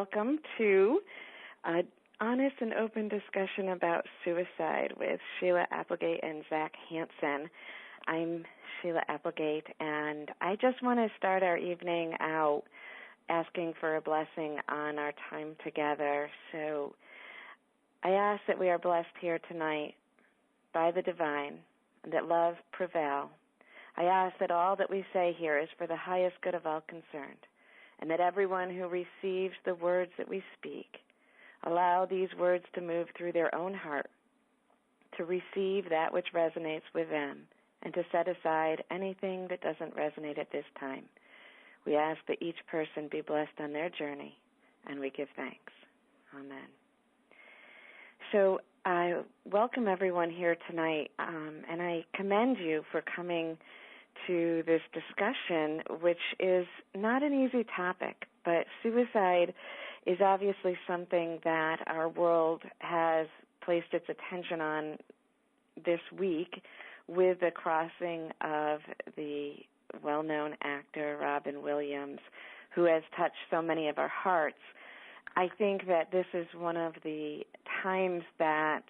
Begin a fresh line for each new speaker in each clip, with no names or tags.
welcome to an honest and open discussion about suicide with Sheila Applegate and Zach Hansen. I'm Sheila Applegate, and I just want to start our evening out asking for a blessing on our time together. So I ask that we are blessed here tonight by the divine, and that love prevail. I ask that all that we say here is for the highest good of all concerned, and that everyone who receives the words that we speak, allow these words to move through their own heart, to receive that which resonates with them, and to set aside anything that doesn't resonate at this time. We ask that each person be blessed on their journey, and we give thanks. Amen. So I welcome everyone here tonight, and I commend you for coming to this discussion, which is not an easy topic, but suicide is obviously something that our world has placed its attention on this week with the crossing of the well-known actor Robin Williams, who has touched so many of our hearts. I think that this is one of the times that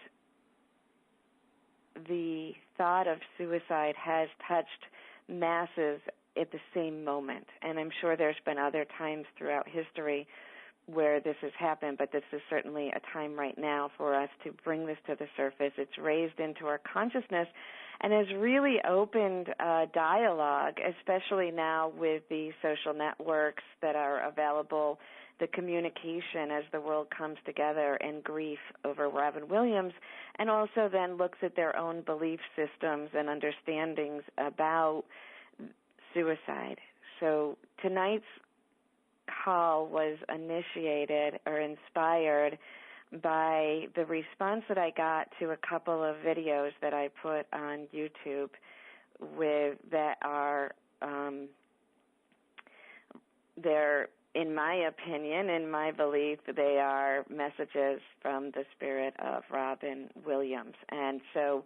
the thought of suicide has touched masses at the same moment. And I'm sure there's been other times throughout history where this has happened, but this is certainly a time right now for us to bring this to the surface. It's raised into our consciousness and has really opened dialogue, especially now with the social networks that are available, the communication as the world comes together in grief over Robin Williams, and also then looks at their own belief systems and understandings about suicide. So tonight's call was initiated or inspired by the response that I got to a couple of videos that I put on YouTube that are they're, in my opinion, in my belief, they are messages from the spirit of Robin Williams. And so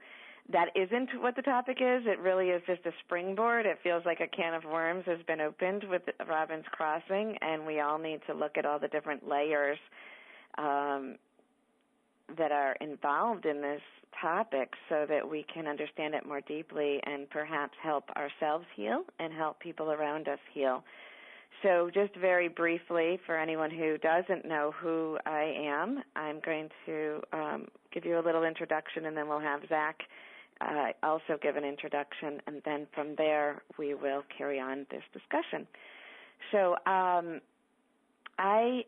that isn't what the topic is. It really is just a springboard. It feels like a can of worms has been opened with Robin's crossing, and we all need to look at all the different layers that are involved in this topic so that we can understand it more deeply and perhaps help ourselves heal and help people around us heal. So just very briefly, for anyone who doesn't know who I am, I'm going to give you a little introduction, and then we'll have Zach also give an introduction, and then from there we will carry on this discussion. So I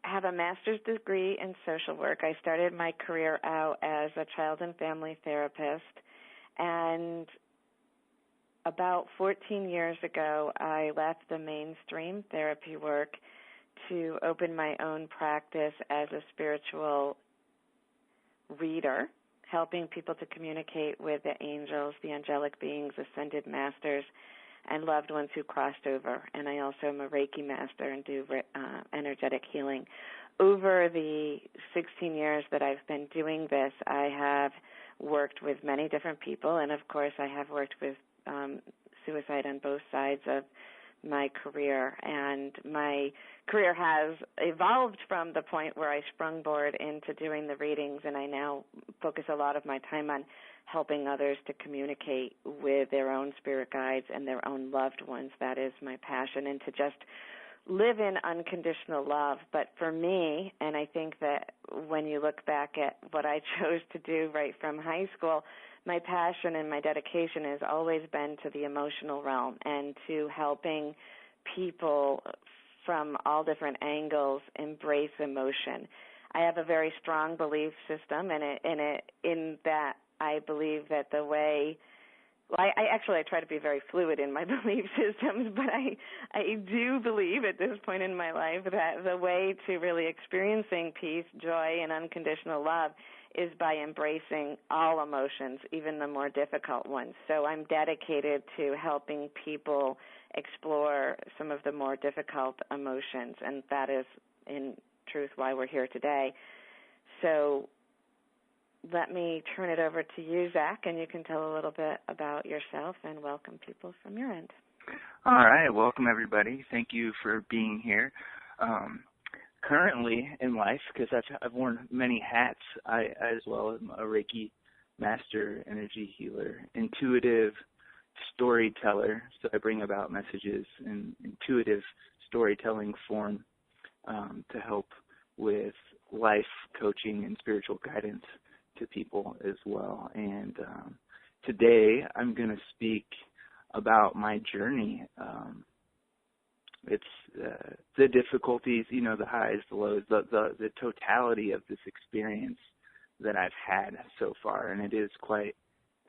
have a master's degree in social work. I started my career out as a child and family therapist, and about 14 years ago, I left the mainstream therapy work to open my own practice as a spiritual reader, helping people to communicate with the angels, the angelic beings, ascended masters, and loved ones who crossed over. And I also am a Reiki master and do energetic healing. Over the 16 years that I've been doing this, I have worked with many different people, and of course I have worked with suicide on both sides of my career, and my career has evolved from the point where I sprungboard into doing the readings, and I now focus a lot of my time on helping others to communicate with their own spirit guides and their own loved ones. That is my passion, and to just live in unconditional love. But for me, and I think that when you look back at what I chose to do right from high school, my passion and my dedication has always been to the emotional realm and to helping people from all different angles embrace emotion. I have a very strong belief system in that I believe that the way I try to be very fluid in my belief systems, but I do believe at this point in my life that the way to really experiencing peace, joy, and unconditional love is by embracing all emotions, even the more difficult ones. So I'm dedicated to helping people explore some of the more difficult emotions, and that is, in truth, why we're here today. So let me turn it over to you, Zach, and you can tell a little bit about yourself and welcome people from your end.
All right. Welcome, everybody. Thank you for being here. currently in life, because I've worn many hats, I as well am a Reiki master, energy healer, intuitive storyteller. So I bring about messages in intuitive storytelling form to help with life coaching and spiritual guidance to people as well. And today I'm going to speak about my journey. It's the difficulties, the highs, the lows, the totality of this experience that I've had so far. And it is quite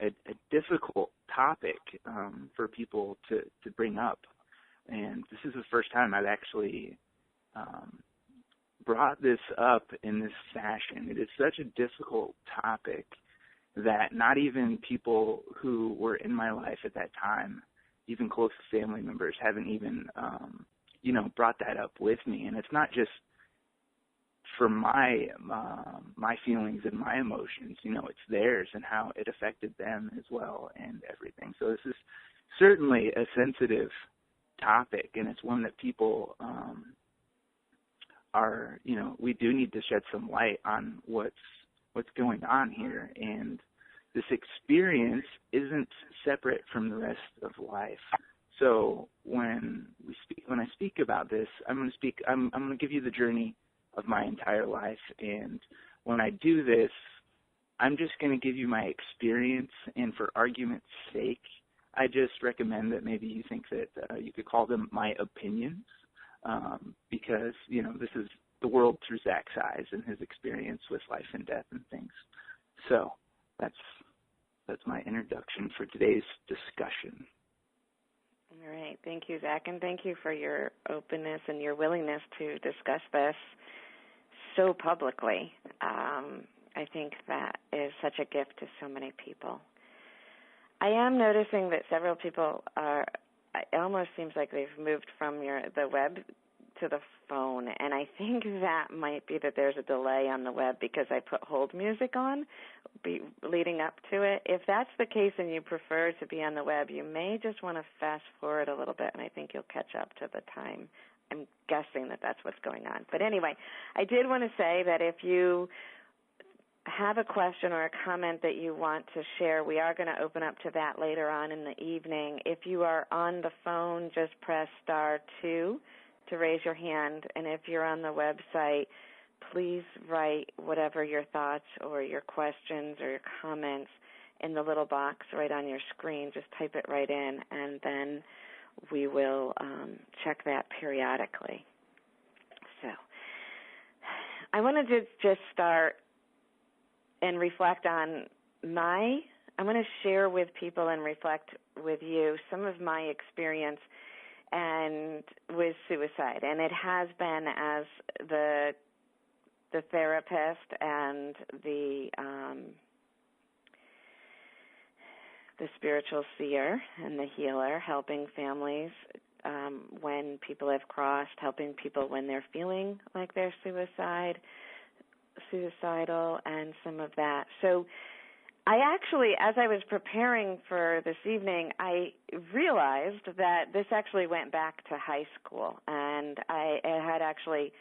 a difficult topic for people to bring up. And this is the first time I've actually brought this up in this fashion. It is such a difficult topic that not even people who were in my life at that time, even close family members, haven't even, brought that up with me. And it's not just for my feelings and my emotions, it's theirs and how it affected them as well and everything. So this is certainly a sensitive topic, and it's one that people we do need to shed some light on what's going on here. And this experience isn't separate from the rest of life. So when I speak about this, I'm going to give you the journey of my entire life. And when I do this, I'm just going to give you my experience. And for argument's sake, I just recommend that maybe you think that you could call them my opinions, because, this is the world through Zach's eyes and his experience with life and death and things. So that's my introduction for today's discussion.
All right. Thank you, Zach, and thank you for your openness and your willingness to discuss this so publicly. I think that is such a gift to so many people. I am noticing that several people it almost seems like they've moved from the web to the phone, and I think that might be that there's a delay on the web because I put hold music on leading up to it. If that's the case and you prefer to be on the web, you may just want to fast forward a little bit, and I think you'll catch up to the time. I'm guessing that that's what's going on. But anyway, I did want to say that if you have a question or a comment that you want to share, we are going to open up to that later on in the evening. If you are on the phone, just press *2 to raise your hand. And if you're on the website, please write whatever your thoughts or your questions or your comments in the little box right on your screen. Just type it right in, and then we will check that periodically. So I wanted to just start and reflect on I'm going to share with people and reflect with you some of my experience and with suicide. And it has been as the therapist and the spiritual seer and the healer, helping families when people have crossed, helping people when they're feeling like they're suicidal, and some of that. So I actually, as I was preparing for this evening, I realized that this actually went back to high school, and I had actually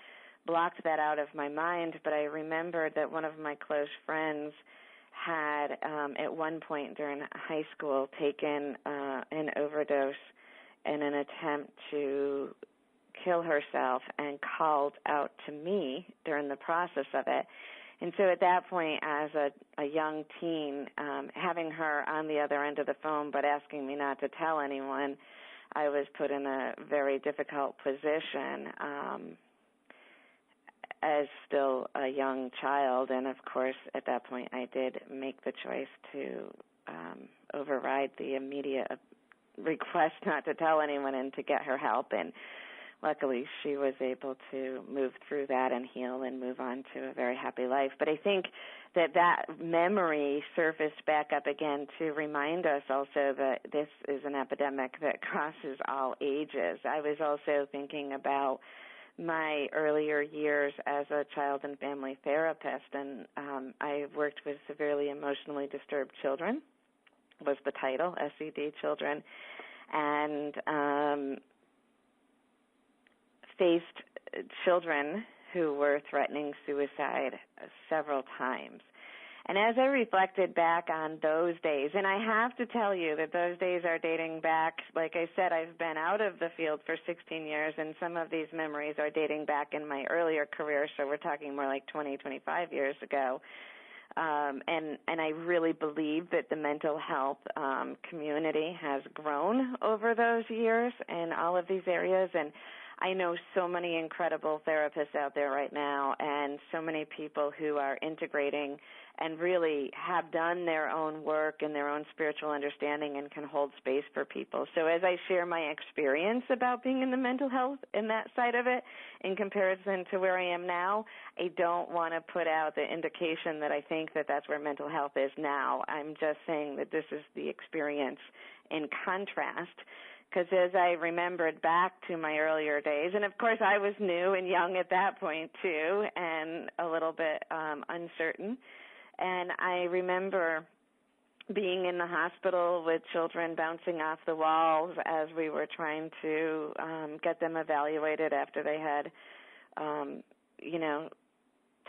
blocked that out of my mind, but I remembered that one of my close friends had at one point during high school taken an overdose in an attempt to kill herself and called out to me during the process of it. And so at that point, as a young teen, having her on the other end of the phone but asking me not to tell anyone, I was put in a very difficult position as still a young child. And, of course, at that point, I did make the choice to override the immediate request not to tell anyone and to get her help. And luckily, she was able to move through that and heal and move on to a very happy life. But I think that memory surfaced back up again to remind us also that this is an epidemic that crosses all ages. I was also thinking about my earlier years as a child and family therapist, and I worked with severely emotionally disturbed children, was the title, SED children, and faced children who were threatening suicide several times. And as I reflected back on those days, and I have to tell you that those days are dating back, like I said, I've been out of the field for 16 years, and some of these memories are dating back in my earlier career, so we're talking more like 20, 25 years ago. And I really believe that the mental health community has grown over those years in all of these areas, and I know so many incredible therapists out there right now and so many people who are integrating and really have done their own work and their own spiritual understanding and can hold space for people. So as I share my experience about being in the mental health and that side of it in comparison to where I am now, I don't want to put out the indication that I think that that's where mental health is now. I'm just saying that this is the experience in contrast. Because as I remembered back to my earlier days, and of course I was new and young at that point too, and a little bit uncertain, and I remember being in the hospital with children bouncing off the walls as we were trying to get them evaluated after they had,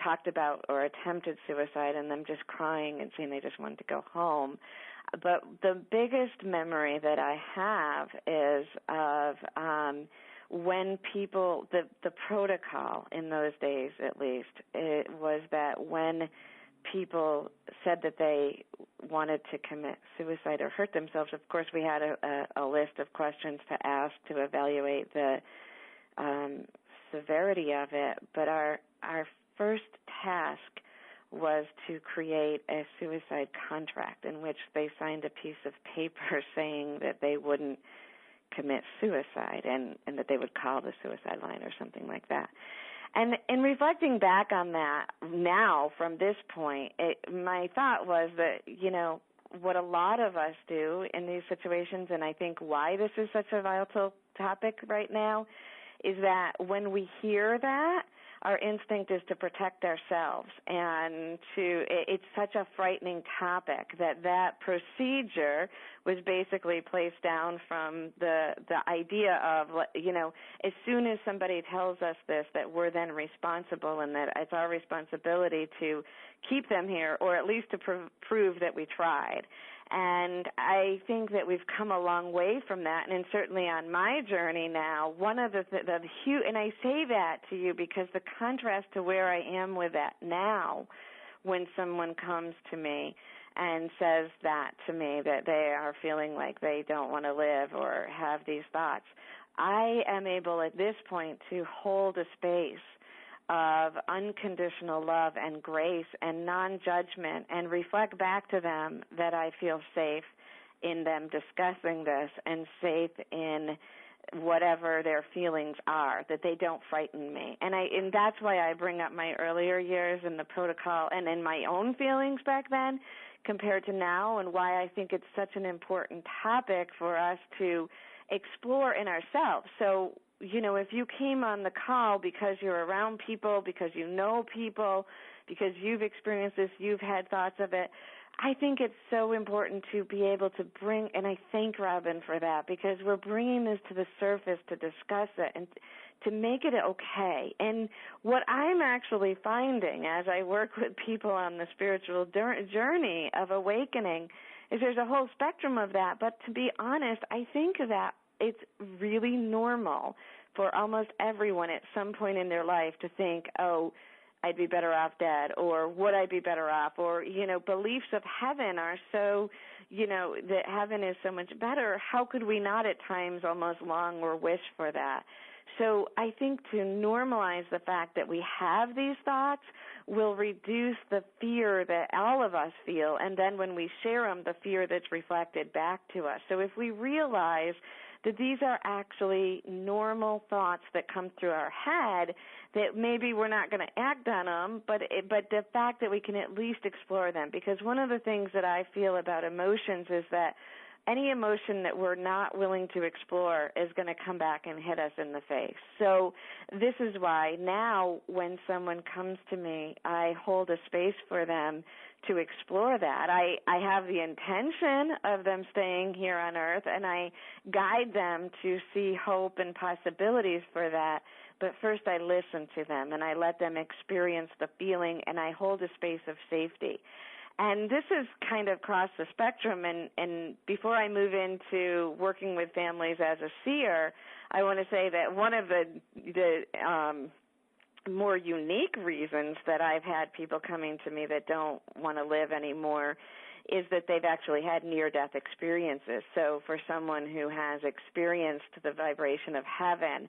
talked about or attempted suicide, and them just crying and saying they just wanted to go home. But the biggest memory that I have is of when people, the protocol in those days at least, it was that when people said that they wanted to commit suicide or hurt themselves, of course we had a list of questions to ask to evaluate the severity of it. But our first task was to create a suicide contract in which they signed a piece of paper saying that they wouldn't commit suicide and that they would call the suicide line or something like that. And in reflecting back on that now from this point, my thought was that, what a lot of us do in these situations, and I think why this is such a vital topic right now, is that when we hear that, our instinct is to protect ourselves, and it's such a frightening topic that procedure was basically placed down from the idea of, as soon as somebody tells us this, that we're then responsible and that it's our responsibility to keep them here or at least to prove that we tried. And I think that we've come a long way from that, and certainly on my journey now, one of the huge, and I say that to you because the contrast to where I am with that now, when someone comes to me and says that to me, that they are feeling like they don't want to live or have these thoughts, I am able at this point to hold a space of unconditional love and grace and non-judgment and reflect back to them that I feel safe in them discussing this and safe in whatever their feelings are, that they don't frighten me. And that's why I bring up my earlier years and the protocol and in my own feelings back then compared to now, and why I think it's such an important topic for us to explore in ourselves. So, if you came on the call because you're around people, because you know people, because you've experienced this, you've had thoughts of it, I think it's so important to be able to bring, and I thank Robin for that, because we're bringing this to the surface to discuss it and to make it okay. And what I'm actually finding as I work with people on the spiritual journey of awakening is there's a whole spectrum of that, but to be honest, I think that it's really normal for almost everyone at some point in their life to think, oh, I'd be better off dead, or would I be better off, or, beliefs of heaven are so, that heaven is so much better. How could we not at times almost long or wish for that? So I think to normalize the fact that we have these thoughts will reduce the fear that all of us feel, and then when we share them, the fear that's reflected back to us. So if we realize that these are actually normal thoughts that come through our head, that maybe we're not going to act on them, but the fact that we can at least explore them. Because one of the things that I feel about emotions is that any emotion that we're not willing to explore is going to come back and hit us in the face. So this is why now when someone comes to me, I hold a space for them to explore that. I have the intention of them staying here on earth, and I guide them to see hope and possibilities for that. But first I listen to them, and I let them experience the feeling, and I hold a space of safety. And this is kind of across the spectrum, and before I move into working with families as a seer, I want to say that one of the more unique reasons that I've had people coming to me that don't want to live anymore is that they've actually had near-death experiences. So for someone who has experienced the vibration of heaven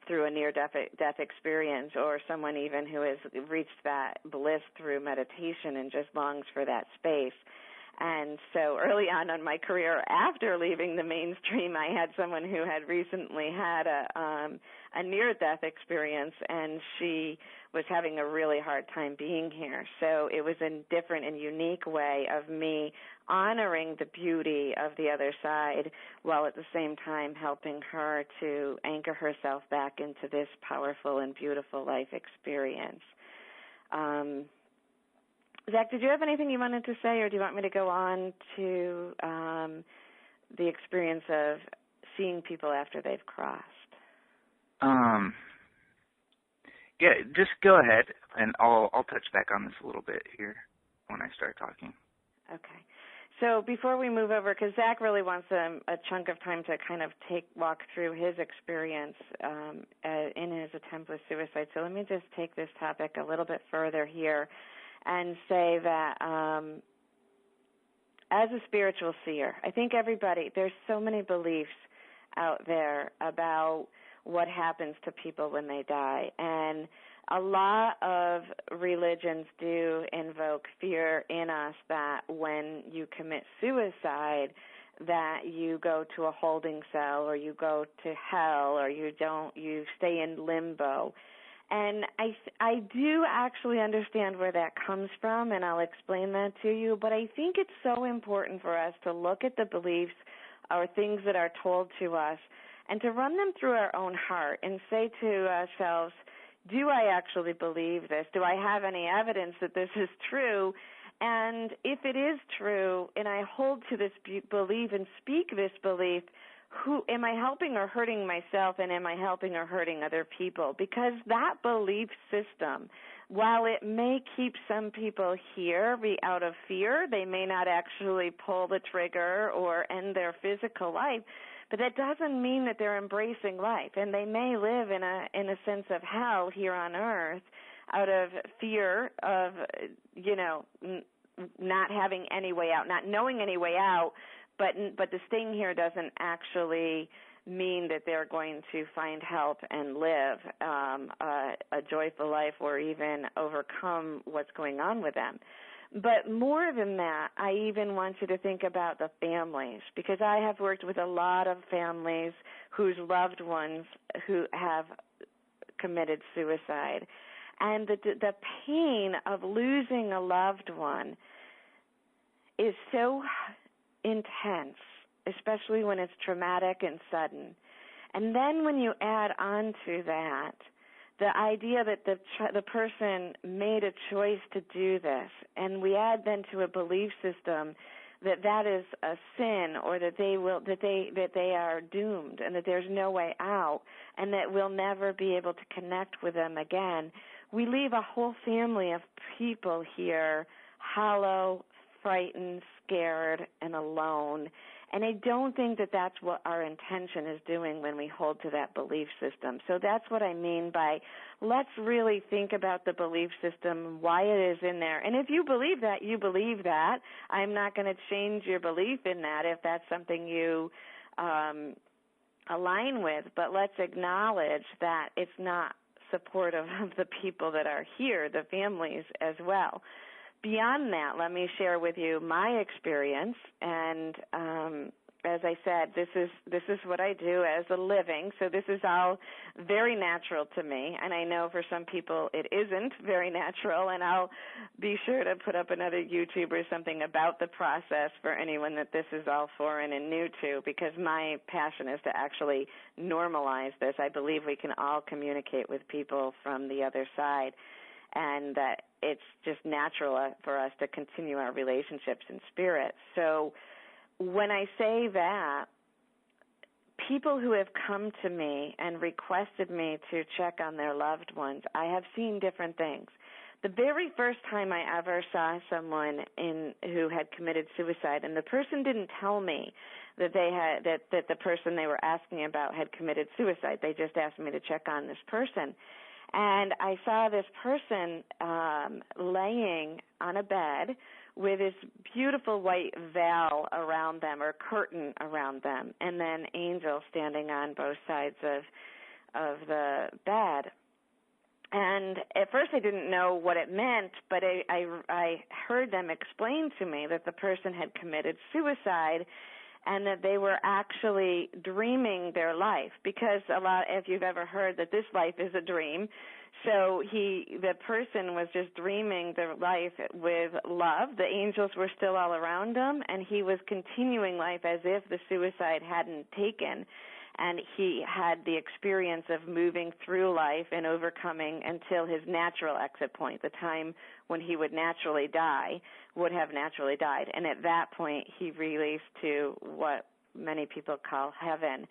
through a near-death experience, or someone even who has reached that bliss through meditation and just longs for that space. And so early on in my career, after leaving the mainstream, I had someone who had recently had a near-death experience, and she was having a really hard time being here. So it was a different and unique way of me honoring the beauty of the other side while at the same time helping her to anchor herself back into this powerful and beautiful life experience. Zach, did you have anything you wanted to say, or do you want me to go on to the experience of seeing people after they've crossed?
Yeah, just go ahead, and I'll touch back on this a little bit here when I start talking.
Okay. So before we move over, because Zach really wants a chunk of time to kind of walk through his experience in his attempt with suicide. So let me just take this topic a little bit further here and say that as a spiritual seer, I think there's so many beliefs out there about what happens to people when they die. And a lot of religions do invoke fear in us that when you commit suicide, that you go to a holding cell, or you go to hell, or you stay in limbo. And I do actually understand where that comes from, and I'll explain that to you, but I think it's so important for us to look at the beliefs or things that are told to us and to run them through our own heart and say to ourselves, do I actually believe this? Do I have any evidence that this is true? And if it is true, and I hold to this belief and speak this belief, who am I helping or hurting myself, and am I helping or hurting other people? Because that belief system, while it may keep some people here out of fear, they may not actually pull the trigger or end their physical life, but that doesn't mean that they're embracing life. And they may live in a sense of hell here on earth out of fear of, not having any way out, not knowing any way out. But the staying here doesn't actually mean that they're going to find help and live a joyful life or even overcome what's going on with them. But more than that, I even want you to think about the families, because I have worked with a lot of families whose loved ones who have committed suicide. And the pain of losing a loved one is so intense, especially when it's traumatic and sudden. And then when you add on to that the idea that the person made a choice to do this, and we add then to a belief system that is a sin, or that they are doomed, and that there's no way out, and that we'll never be able to connect with them again, we leave a whole family of people here hollow, frightened, scared, and alone. And I don't think that that's what our intention is doing when we hold to that belief system. So that's what I mean by let's really think about the belief system, why it is in there. And if you believe that, you believe that. I'm not going to change your belief in that if that's something you align with. But let's acknowledge that it's not supportive of the people that are here, the families as well. Beyond that, let me share with you my experience, and as I said, this is what I do as a living, so this is all very natural to me, and I know for some people it isn't very natural, and I'll be sure to put up another YouTube or something about the process for anyone that this is all foreign and new to, because my passion is to actually normalize this. I believe we can all communicate with people from the other side, and that it's just natural for us to continue our relationships in spirit. So when I say that, people who have come to me and requested me to check on their loved ones, I have seen different things. The very first time I ever saw someone who had committed suicide, and the person didn't tell me that that the person they were asking about had committed suicide. They just asked me to check on this person. And I saw this person laying on a bed with this beautiful white veil around them, or curtain around them, and then angels standing on both sides of the bed. And at first I didn't know what it meant, but I heard them explain to me that the person had committed suicide and that they were actually dreaming their life, because if you've ever heard that this life is a dream, so the person was just dreaming their life with love. The angels were still all around him, and he was continuing life as if the suicide hadn't taken. And he had the experience of moving through life and overcoming until his natural exit point, the time when he would naturally die, would have naturally died. And at that point, he released to what many people call heaven.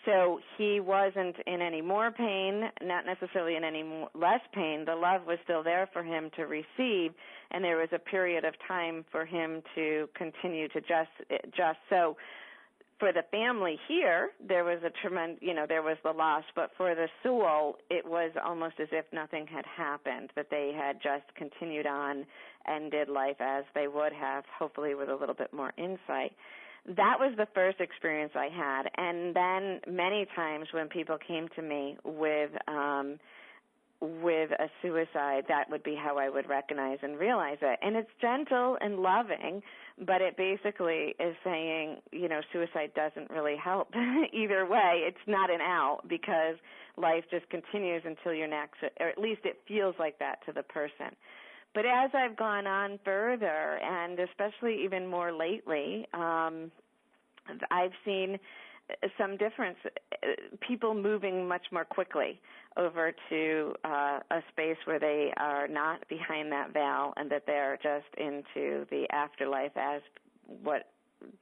So he wasn't in any more pain, not necessarily in any less pain. The love was still there for him to receive, and there was a period of time for him to continue to just so. For the family here, there was there was the loss, but for the soul, it was almost as if nothing had happened, that they had just continued on and did life as they would have, hopefully with a little bit more insight. That was the first experience I had, and then many times when people came to me with a suicide, that would be how I would recognize and realize it. And it's gentle and loving, but it basically is saying, suicide doesn't really help either way. It's not an out, because life just continues until you're next, or at least it feels like that to the person. But as I've gone on further, and especially even more lately, I've seen some difference, people moving much more quickly over to a space where they are not behind that veil, and that they're just into the afterlife as what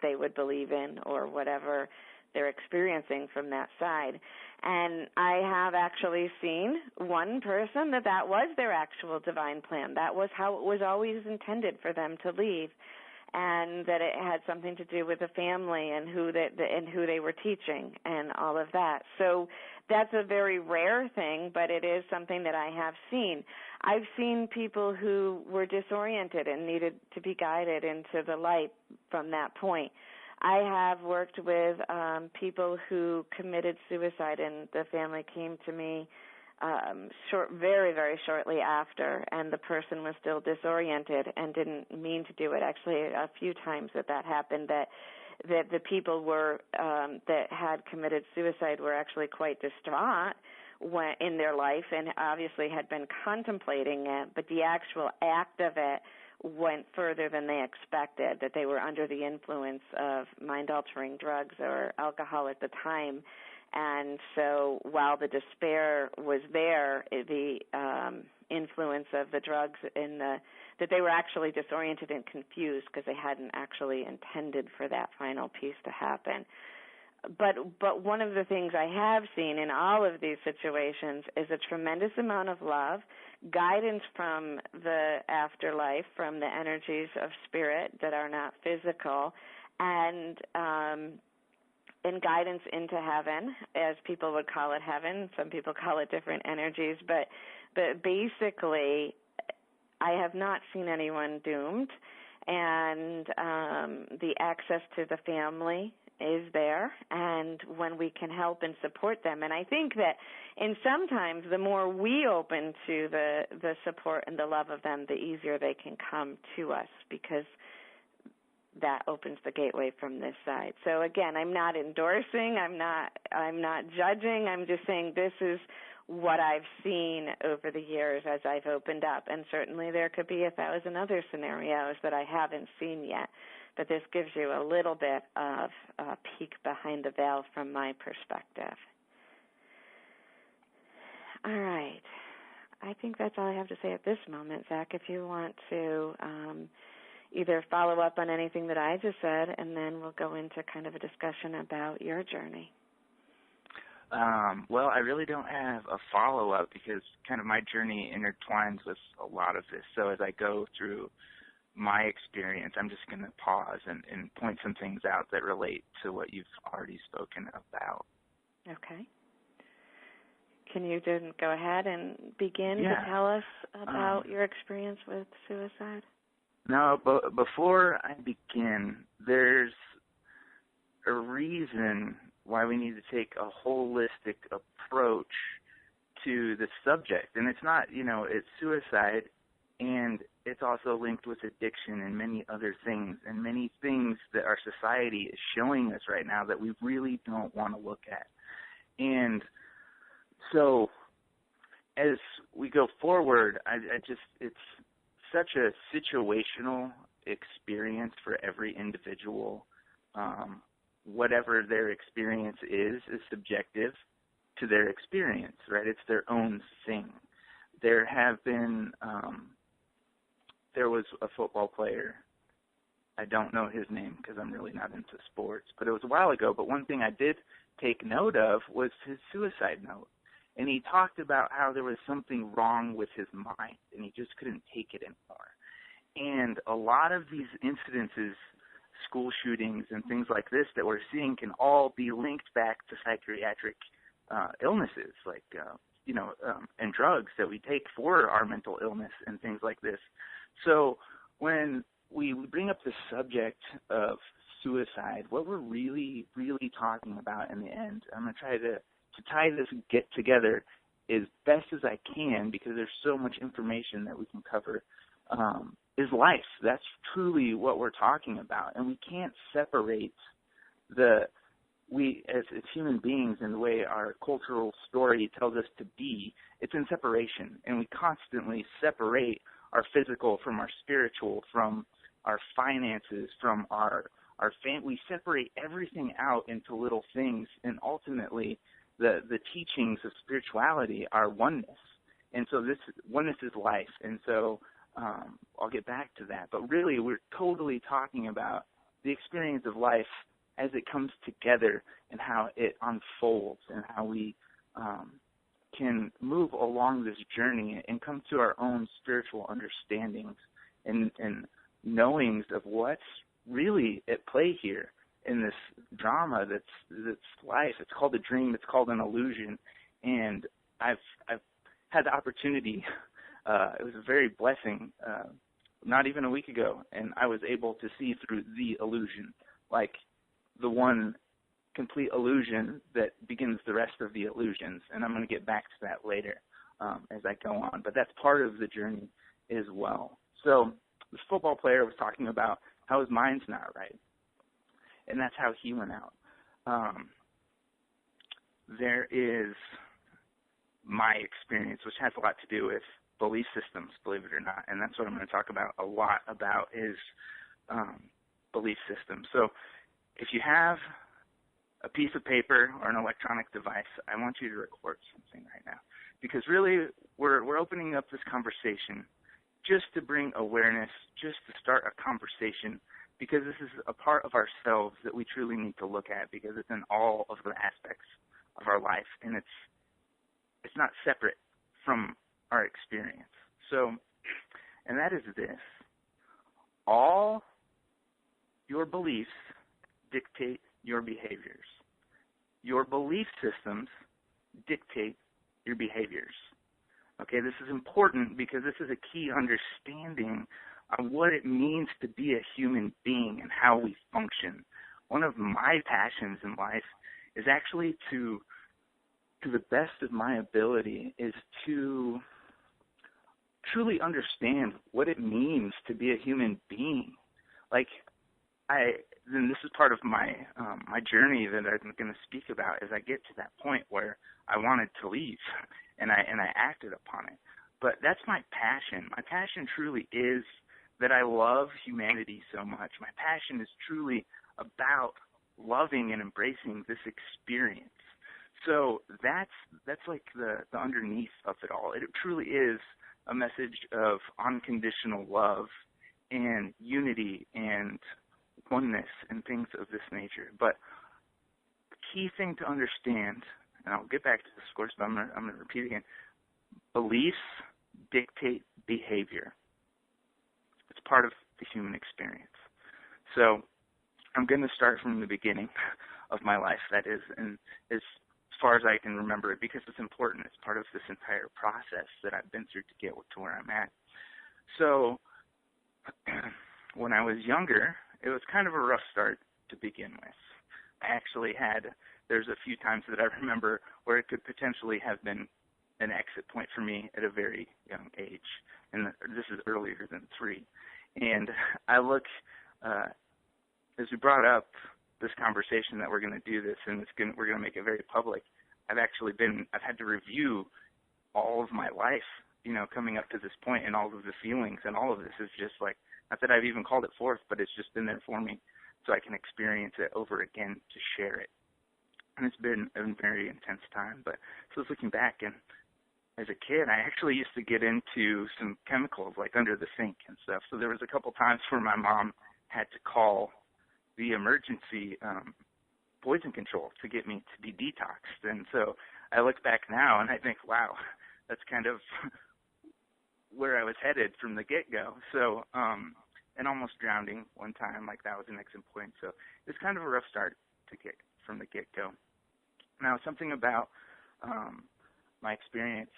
they would believe in, or whatever they're experiencing from that side. And I have actually seen one person that was their actual divine plan. That was how it was always intended for them to leave, and that it had something to do with the family and who they were teaching and all of that. So that's a very rare thing, but it is something that I have seen. I've seen people who were disoriented and needed to be guided into the light from that point. I have worked with people who committed suicide, and the family came to me very, very shortly after, and the person was still disoriented and didn't mean to do it. Actually, a few times that happened, that the people were that had committed suicide were actually quite distraught in their life, and obviously had been contemplating it, but the actual act of it went further than they expected, that they were under the influence of mind-altering drugs or alcohol at the time. And so while the despair was there, the influence of the drugs that they were actually disoriented and confused, because they hadn't actually intended for that final piece to happen. But one of the things I have seen in all of these situations is a tremendous amount of love, guidance from the afterlife, from the energies of spirit that are not physical, and guidance into heaven, as people would call it heaven. Some people call it different energies, but basically I have not seen anyone doomed, and the access to the family is there, and when we can help and support them. And I think that sometimes the more we open to the support and the love of them, the easier they can come to us, because that opens the gateway from this side. So again, I'm not endorsing, I'm not judging, I'm just saying this is what I've seen over the years as I've opened up. And certainly there could be 1,000 other scenarios that I haven't seen yet. But this gives you a little bit of a peek behind the veil from my perspective. All right. I think that's all I have to say at this moment, Zach. If you want to either follow up on anything that I just said, and then we'll go into kind of a discussion about your journey.
Well, I really don't have a follow-up because kind of my journey intertwines with a lot of this. So as I go through my experience, I'm just going to pause and point some things out that relate to what you've already spoken about.
Okay. Can you then go ahead and begin
Yeah.
to tell us about your experience with suicide?
No, but before I begin, there's a reason why we need to take a holistic approach to the subject. And it's not, it's suicide, and it's also linked with addiction and many other things, and many things that our society is showing us right now that we really don't want to look at. And so as we go forward, it's such a situational experience for every individual. Whatever their experience is subjective to their experience, right? It's their own thing. There have been, there was a football player. I don't know his name because I'm really not into sports, but it was a while ago. But one thing I did take note of was his suicide note. And he talked about how there was something wrong with his mind, and he just couldn't take it anymore. And a lot of these incidences, school shootings and things like this that we're seeing, can all be linked back to psychiatric illnesses, like, and drugs that we take for our mental illness and things like this. So when we bring up the subject of suicide, what we're really, really talking about in the end, I'm going to try to tie this get together as best as I can because there's so much information that we can cover, is life. That's truly what we're talking about. And we can't separate we as human beings and the way our cultural story tells us to be, it's in separation. And we constantly separate our physical from our spiritual, from our finances, from our we separate everything out into little things, and ultimately the teachings of spirituality are oneness. And so this oneness is life. And so I'll get back to that. But really, we're totally talking about the experience of life as it comes together and how it unfolds and how we can move along this journey and come to our own spiritual understandings and knowings of what's really at play here in this drama that's life. It's called a dream. It's called an illusion. And I've had the opportunity. It was a very blessing, not even a week ago, and I was able to see through the illusion, like the one complete illusion that begins the rest of the illusions. And I'm going to get back to that later as I go on. But that's part of the journey as well. So this football player was talking about how his mind's not right, and that's how he went out. There is my experience, which has a lot to do with belief systems, believe it or not, and that's what I'm going to talk about a lot about is belief systems. So if you have a piece of paper or an electronic device, I want you to record something right now, because really we're opening up this conversation just to bring awareness, just to start a conversation, because this is a part of ourselves that we truly need to look at, because it's in all of the aspects of our life, and it's not separate from our experience. So, and that is this: all your beliefs dictate your behaviors. Your belief systems dictate your behaviors. Okay, this is important because this is a key understanding of what it means to be a human being and how we function. One of my passions in life is actually to the best of my ability, is to truly understand what it means to be a human being. Like, then this is part of my my journey that I'm going to speak about as I get to that point where I wanted to leave, and I acted upon it. But that's my passion. My passion truly is that I love humanity so much. My passion is truly about loving and embracing this experience. So that's like the underneath of it all. It truly is a message of unconditional love and unity and oneness and things of this nature. But the key thing to understand and I'll get back to this, of course, but I'm going to repeat again. Beliefs dictate behavior. It's part of the human experience. So I'm going to start from the beginning of my life, that is, and as far as I can remember it, because it's important. It's part of this entire process that I've been through to get to where I'm at. So when I was younger, it was kind of a rough start to begin with. There's a few times that I remember where it could potentially have been an exit point for me at a very young age, and this is earlier than 3. And I look, as we brought up this conversation that we're going to do this, and we're going to make it very public. I've had to review all of my life, coming up to this point, and all of the feelings, and all of this is just like, not that I've even called it forth, but it's just been there for me, so I can experience it over again to share it. And it's been a very intense time. But so I was looking back, and as a kid, I actually used to get into some chemicals like under the sink and stuff. So there was a couple times where my mom had to call the emergency poison control to get me to be detoxed. And so I look back now and I think, wow, that's kind of where I was headed from the get-go. So, and almost drowning one time, like that was an exit point. So it's kind of a rough start to get from the get-go. Now, something about my experience,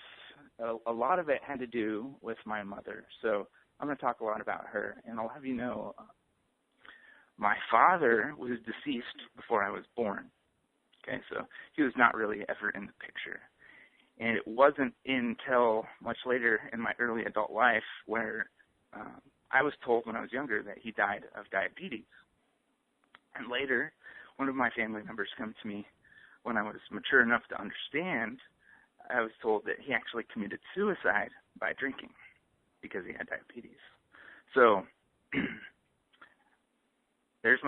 a lot of it had to do with my mother. So I'm going to talk a lot about her, and I'll have you know, my father was deceased before I was born. Okay, so he was not really ever in the picture. And it wasn't until much later in my early adult life where I was told when I was younger that he died of diabetes. And later, one of my family members came to me when I was mature enough to understand. I was told that he actually committed suicide by drinking because he had diabetes. So there's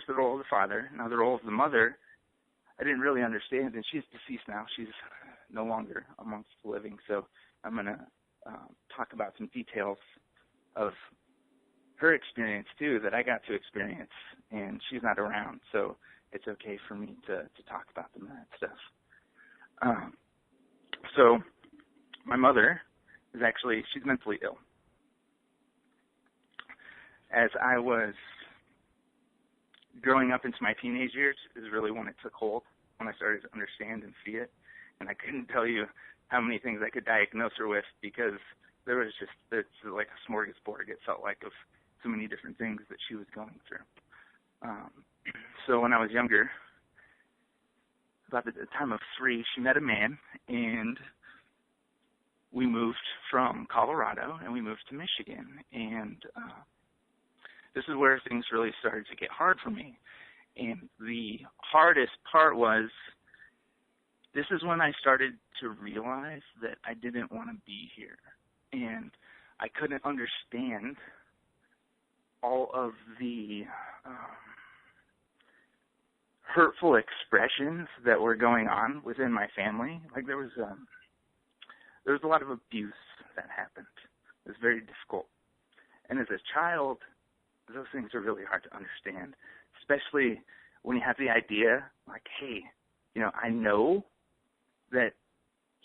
the role of the father. Now the role of the mother, I didn't really understand, and she's deceased now. She's no longer amongst the living. So I'm going to talk about some details of her experience too that I got to experience, and she's not around, so it's okay for me to talk about them and that stuff. So my mother is actually, she's mentally ill. As I was growing up into my teenage years is really when it took hold, when I started to understand and see it. And I couldn't tell you how many things I could diagnose her with because there was just, it's like a smorgasbord, it felt like, of so many different things that she was going through. So when I was younger, about the time of 3, she met a man, and we moved from Colorado, and we moved to Michigan. And this is where things really started to get hard for me. And the hardest part was, this is when I started to realize that I didn't want to be here. And I couldn't understand all of the hurtful expressions that were going on within my family. Like there was a lot of abuse that happened. It was very difficult. And as a child, those things are really hard to understand, especially when you have the idea like, hey, I know that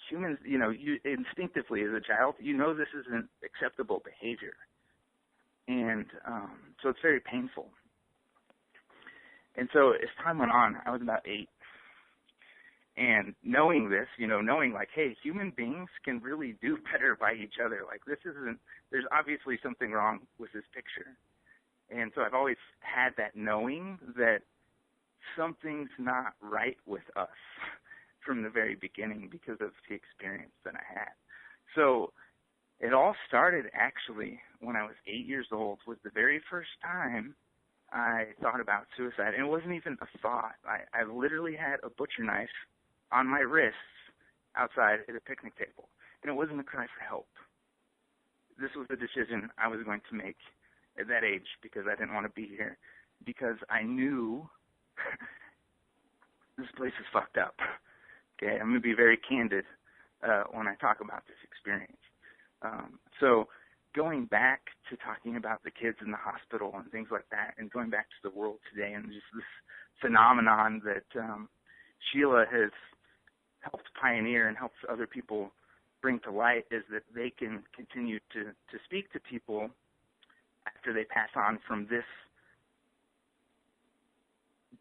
humans, you instinctively as a child, this isn't acceptable behavior. And so it's very painful. And so as time went on, I was about 8. And knowing this, knowing like, hey, human beings can really do better by each other. Like there's obviously something wrong with this picture. And so I've always had that knowing that something's not right with us from the very beginning because of the experience that I had. So it all started actually when I was 8 years old, was the very first time I thought about suicide. And it wasn't even a thought. I literally had a butcher knife on my wrists outside at a picnic table. And it wasn't a cry for help. This was the decision I was going to make at that age because I didn't want to be here. Because I knew this place is fucked up. Okay, I'm going to be very candid when I talk about this experience. So going back to talking about the kids in the hospital and things like that, and going back to the world today and just this phenomenon that Sheila has helped pioneer and helps other people bring to light is that they can continue to speak to people after they pass on from this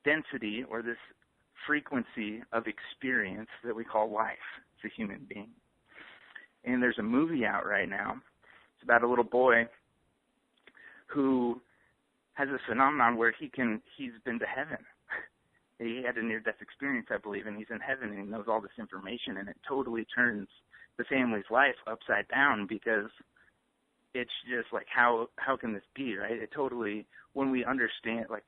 density or this frequency of experience that we call life as a human being. And there's a movie out right now. It's about a little boy who has a phenomenon where he's been to heaven. He had a near-death experience, I believe, and he's in heaven and he knows all this information, and it totally turns the family's life upside down because it's just like, how can this be, right? It totally, when we understand, like,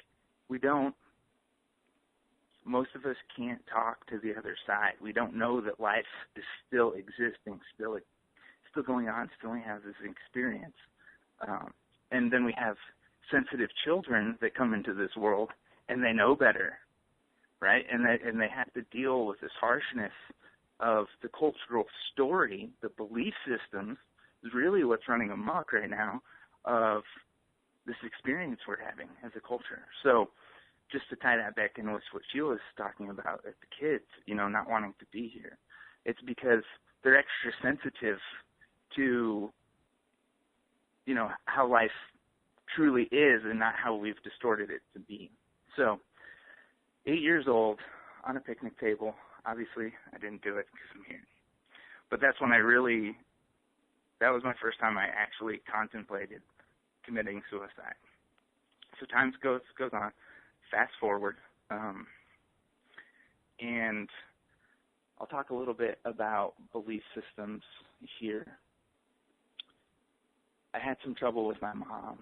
most of us can't talk to the other side. We don't know that life is still existing, still going on, still has this experience. And then we have sensitive children that come into this world and they know better, right? And they have to deal with this harshness of the cultural story, the belief systems, is really what's running amok right now of this experience we're having as a culture. So just to tie that back in with what Sheila was talking about at the kids, not wanting to be here, it's because they're extra sensitive to, how life truly is and not how we've distorted it to be. So 8 years old, on a picnic table. Obviously, I didn't do it because I'm here. But that's when that was my first time I actually contemplated committing suicide. So time goes on. Fast forward. And I'll talk a little bit about belief systems here. I had some trouble with my mom.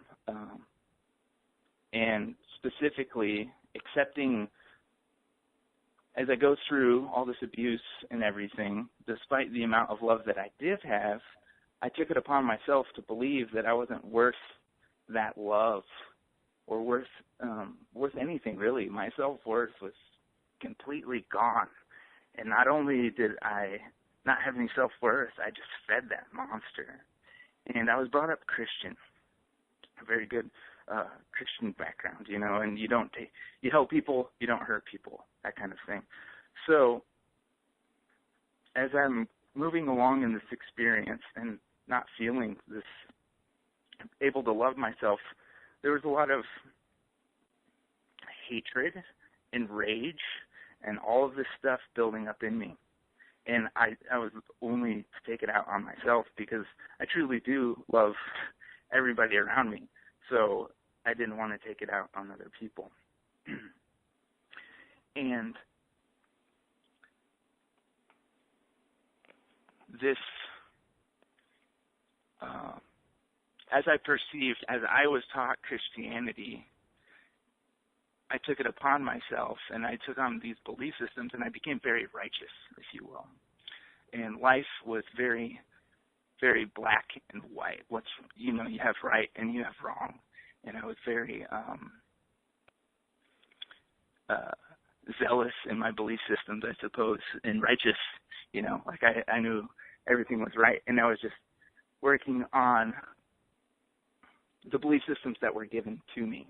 And specifically accepting, as I go through all this abuse and everything, despite the amount of love that I did have, I took it upon myself to believe that I wasn't worth that love or worth anything, really. My self-worth was completely gone. And not only did I not have any self-worth, I just fed that monster. And I was brought up Christian, a very good Christian background, and you help people, you don't hurt people, that kind of thing. So as I'm moving along in this experience and not feeling this, able to love myself, there was a lot of hatred and rage and all of this stuff building up in me. And I was only to take it out on myself because I truly do love everybody around me. So I didn't want to take it out on other people. And this, as I was taught Christianity, I took it upon myself and I took on these belief systems and I became very righteous, if you will. And life was very, very black and white. You have right and you have wrong. And I was very zealous in my belief systems, I suppose, and righteous, like I knew everything was right. And I was just working on the belief systems that were given to me.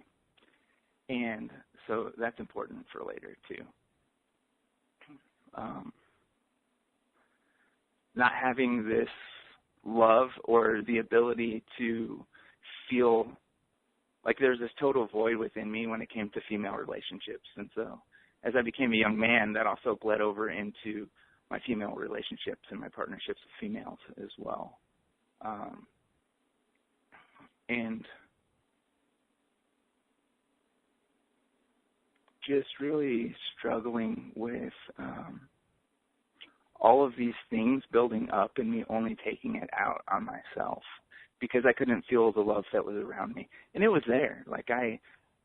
And so that's important for later, too. Not having this love or the ability to feel like there's this total void within me when it came to female relationships. And so as I became a young man, that also bled over into my female relationships and my partnerships with females as well. And just really struggling with all of these things building up and me only taking it out on myself because I couldn't feel the love that was around me. And it was there.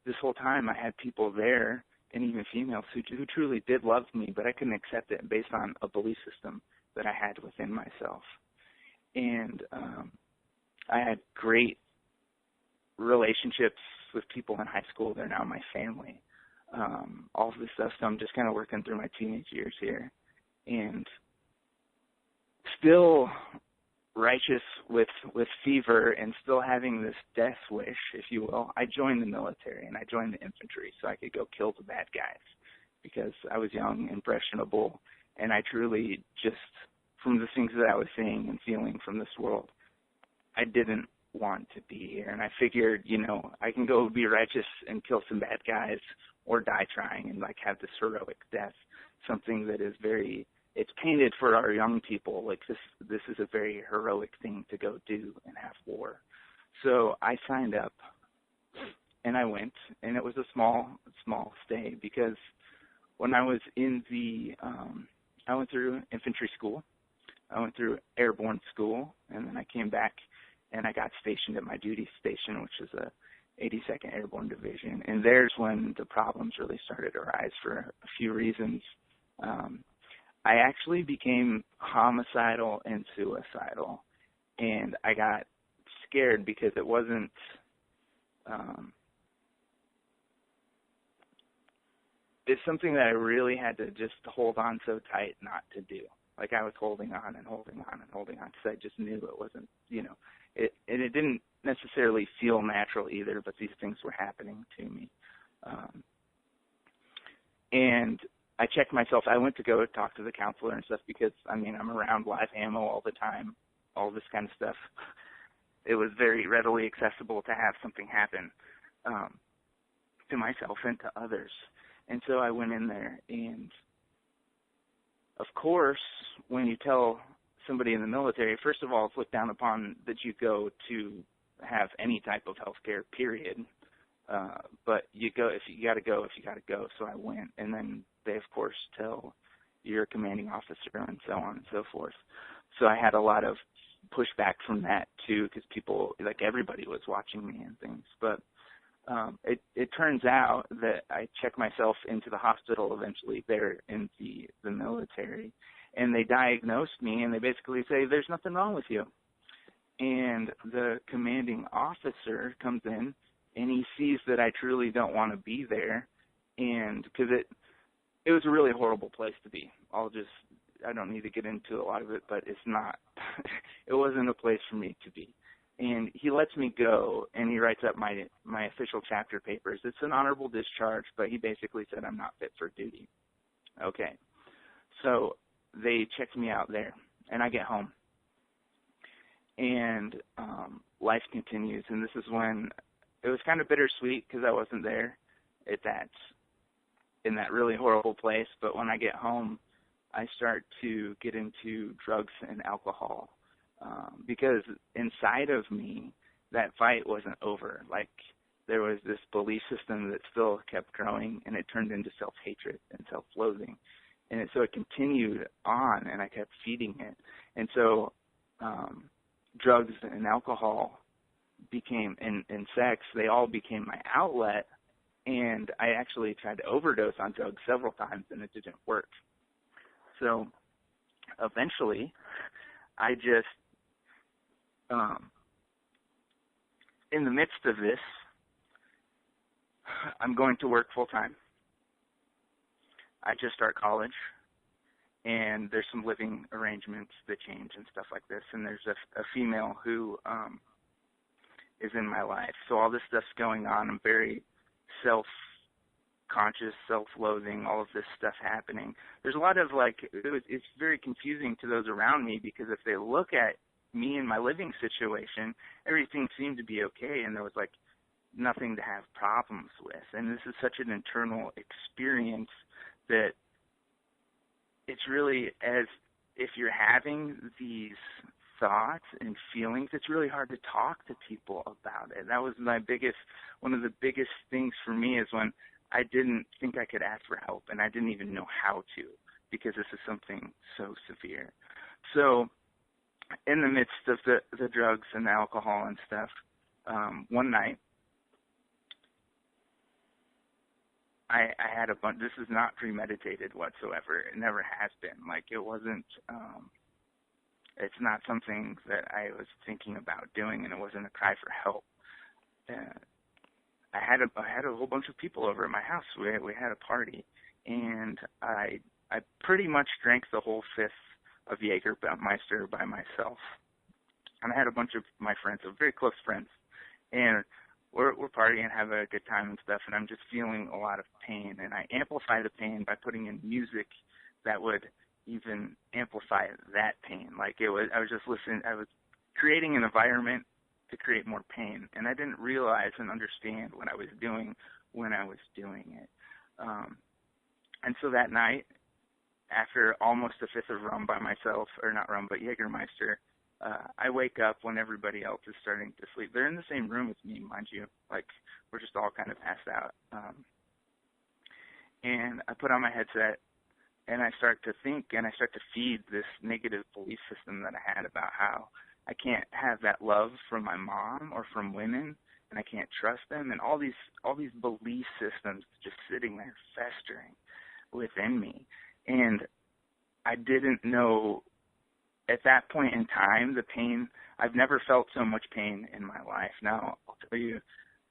This whole time I had people there, and even females who truly did love me, but I couldn't accept it based on a belief system that I had within myself. And I had great relationships with people in high school. They're now my family. All of this stuff, so I'm just kind of working through my teenage years here. And still righteous with fever and still having this death wish, if you will, I joined the military and I joined the infantry so I could go kill the bad guys because I was young, impressionable, And I truly just, from the things that I was seeing and feeling from this world, I didn't want to be here. And I figured, I can go be righteous and kill some bad guys or die trying and, like, have this heroic death, something that is it's painted for our young people. Like, this is a very heroic thing to go do and have war. So I signed up, and I went, and it was a small stay because when I was in I went through infantry school, I went through airborne school, and then I came back and I got stationed at my duty station, which is a 82nd Airborne Division. And there's when the problems really started to rise for a few reasons. I actually became homicidal and suicidal, and I got scared because it wasn't it's something that I really had to just hold on so tight not to do. Like, I was holding on and holding on and holding on because I just knew it wasn't, and it didn't necessarily feel natural either, but these things were happening to me. And I checked myself. I went to go talk to the counselor and stuff because, I'm around live ammo all the time, all this kind of stuff. It was very readily accessible to have something happen to myself and to others. And so I went in there, and of course, when you tell somebody in the military, first of all, it's looked down upon that you go to have any type of health care, period. But you go if you got to go. So I went, and then they, of course, tell your commanding officer and so on and so forth. So I had a lot of pushback from that, too, because people, like everybody was watching me and things. But it turns out that I checked myself into the hospital eventually there in the military, and they diagnosed me, and they basically say, there's nothing wrong with you. And the commanding officer comes in, and he sees that I truly don't want to be there, and because it was a really horrible place to be. I don't need to get into a lot of it, but it's not, it wasn't a place for me to be. And he lets me go, and he writes up my official chapter papers. It's an honorable discharge, but he basically said I'm not fit for duty. Okay. So they checked me out there, and I get home. And life continues, and this is when it was kind of bittersweet because I wasn't there in that really horrible place. But when I get home, I start to get into drugs and alcohol. Because inside of me, that fight wasn't over. Like, there was this belief system that still kept growing, and it turned into self-hatred and self-loathing. And so it continued on, and I kept feeding it. And so drugs and alcohol became, and sex, they all became my outlet. And I actually tried to overdose on drugs several times, and it didn't work. So eventually, I just, in the midst of this, I'm going to work full time. I just start college, and there's some living arrangements that change and stuff like this, and there's a female who is in my life. So all this stuff's going on. I'm very self-conscious, self-loathing, all of this stuff happening. There's a lot of, it's very confusing to those around me because if they look at me and my living situation, everything seemed to be okay, and there was, nothing to have problems with. And this is such an internal experience that it's really, as if you're having these thoughts and feelings, it's really hard to talk to people about it. That was one of the biggest things for me is when I didn't think I could ask for help, and I didn't even know how to because this is something so severe. So in the midst of the drugs and the alcohol and stuff, one night, I had a bunch. This is not premeditated whatsoever. It never has been. It wasn't. It's not something that I was thinking about doing, and it wasn't a cry for help. I had a whole bunch of people over at my house. We had a party, and I pretty much drank the whole fifth of Jägermeister by myself. And I had a bunch of my friends, very close friends, and we're partying and having a good time and stuff, and I'm just feeling a lot of pain. And I amplify the pain by putting in music that would, even amplify that pain. Like I was just listening, I was creating an environment to create more pain, and I didn't realize and understand what I was doing when I was doing it. And so that night, after almost a fifth of rum by myself, or not rum, but Jägermeister, I wake up when everybody else is starting to sleep. They're in the same room with me, mind you. Like, we're just all kind of passed out. And I put on my headset, and I start to think, and I start to feed this negative belief system that I had about how I can't have that love from my mom or from women, and I can't trust them, and all these belief systems just sitting there festering within me. And I didn't know at that point in time the pain. I've never felt so much pain in my life. Now, I'll tell you,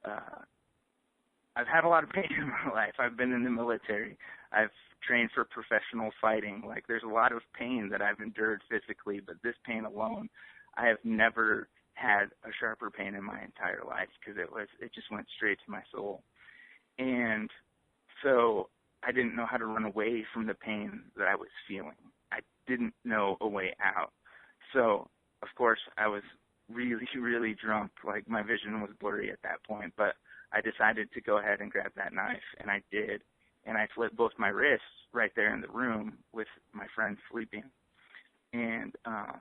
I've had a lot of pain in my life. I've been in the military. I've trained for professional fighting. Like, there's a lot of pain that I've endured physically, but this pain alone, I have never had a sharper pain in my entire life, because it just went straight to my soul. And so I didn't know how to run away from the pain that I was feeling. I didn't know a way out. So, of course, I was really, really drunk. Like, my vision was blurry at that point, but I decided to go ahead and grab that knife, and I did. And I slit both my wrists right there in the room with my friend sleeping. And I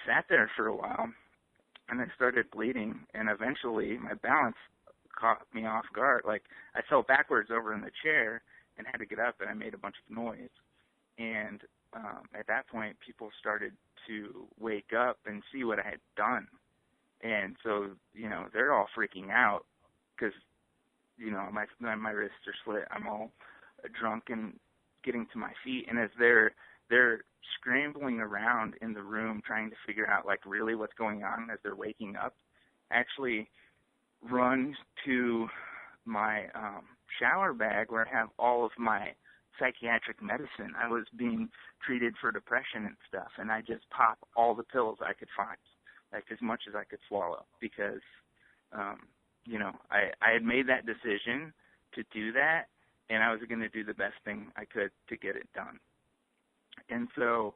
sat there for a while, and I started bleeding, and eventually my balance caught me off guard. Like, I fell backwards over in the chair and had to get up, and I made a bunch of noise. And at that point, people started to wake up and see what I had done. And so, they're all freaking out because, my wrists are slit. I'm all drunk and getting to my feet. And as they're scrambling around in the room trying to figure out, like, really what's going on as they're waking up, I actually run to my shower bag where I have all of my psychiatric medicine. I was being treated for depression and stuff, and I just pop all the pills I could find, like as much as I could swallow, because, I had made that decision to do that, and I was going to do the best thing I could to get it done. And so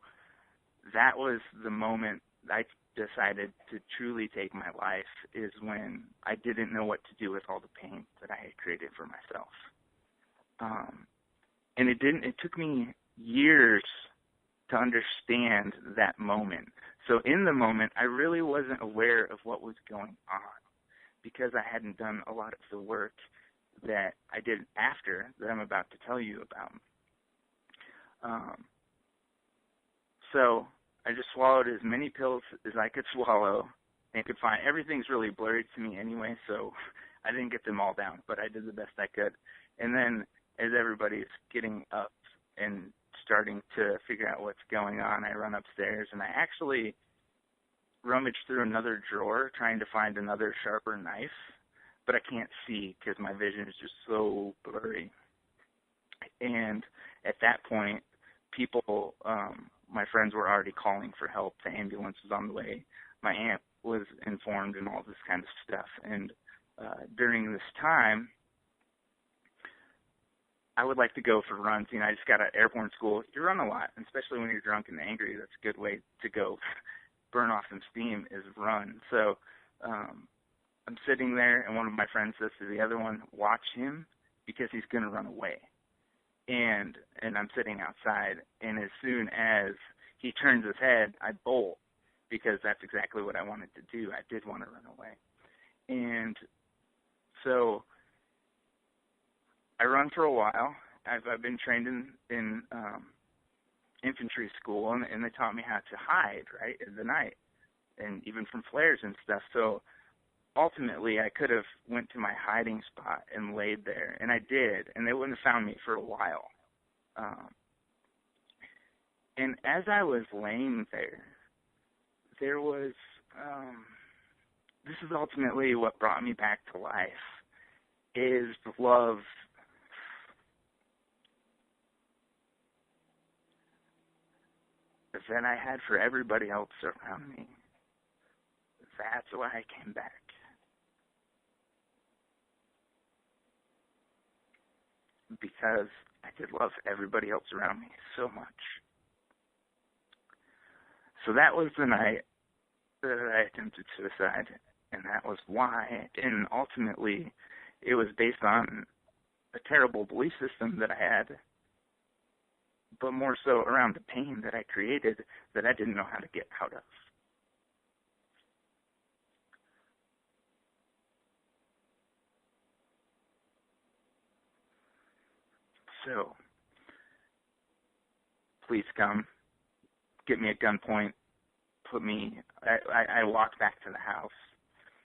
that was the moment I decided to truly take my life, is when I didn't know what to do with all the pain that I had created for myself. And it took me years to understand that moment. So in the moment, I really wasn't aware of what was going on, because I hadn't done a lot of the work that I did after that I'm about to tell you about. So I just swallowed as many pills as I could swallow and could find. Everything's really blurry to me anyway, so I didn't get them all down, but I did the best I could. And then as everybody's getting up and starting to figure out what's going on, I run upstairs, and I actually rummage through another drawer trying to find another sharper knife, but I can't see because my vision is just so blurry. And at that point, people, my friends were already calling for help. The ambulance was on the way. My aunt was informed and all this kind of stuff. And during this time, I would like to go for runs. I just got out of airborne school. You run a lot, especially when you're drunk and angry. That's a good way to go burn off some steam, is run. So I'm sitting there, and one of my friends says to the other one, watch him because he's going to run away. And I'm sitting outside, and as soon as he turns his head, I bolt, because that's exactly what I wanted to do. I did want to run away. And so I run for a while. I've been trained in infantry school, and they taught me how to hide, right, in the night, and even from flares and stuff. So ultimately, I could have went to my hiding spot and laid there, and I did, and they wouldn't have found me for a while. And as I was laying there was, this is ultimately what brought me back to life, is the love that I had for everybody else around me. That's why I came back. because I did love everybody else around me so much. So that was the night that I attempted suicide, and that was why. And ultimately, it was based on a terrible belief system that I had, but more so around the pain that I created that I didn't know how to get out of. So, please come, get me at gunpoint, I walked back to the house.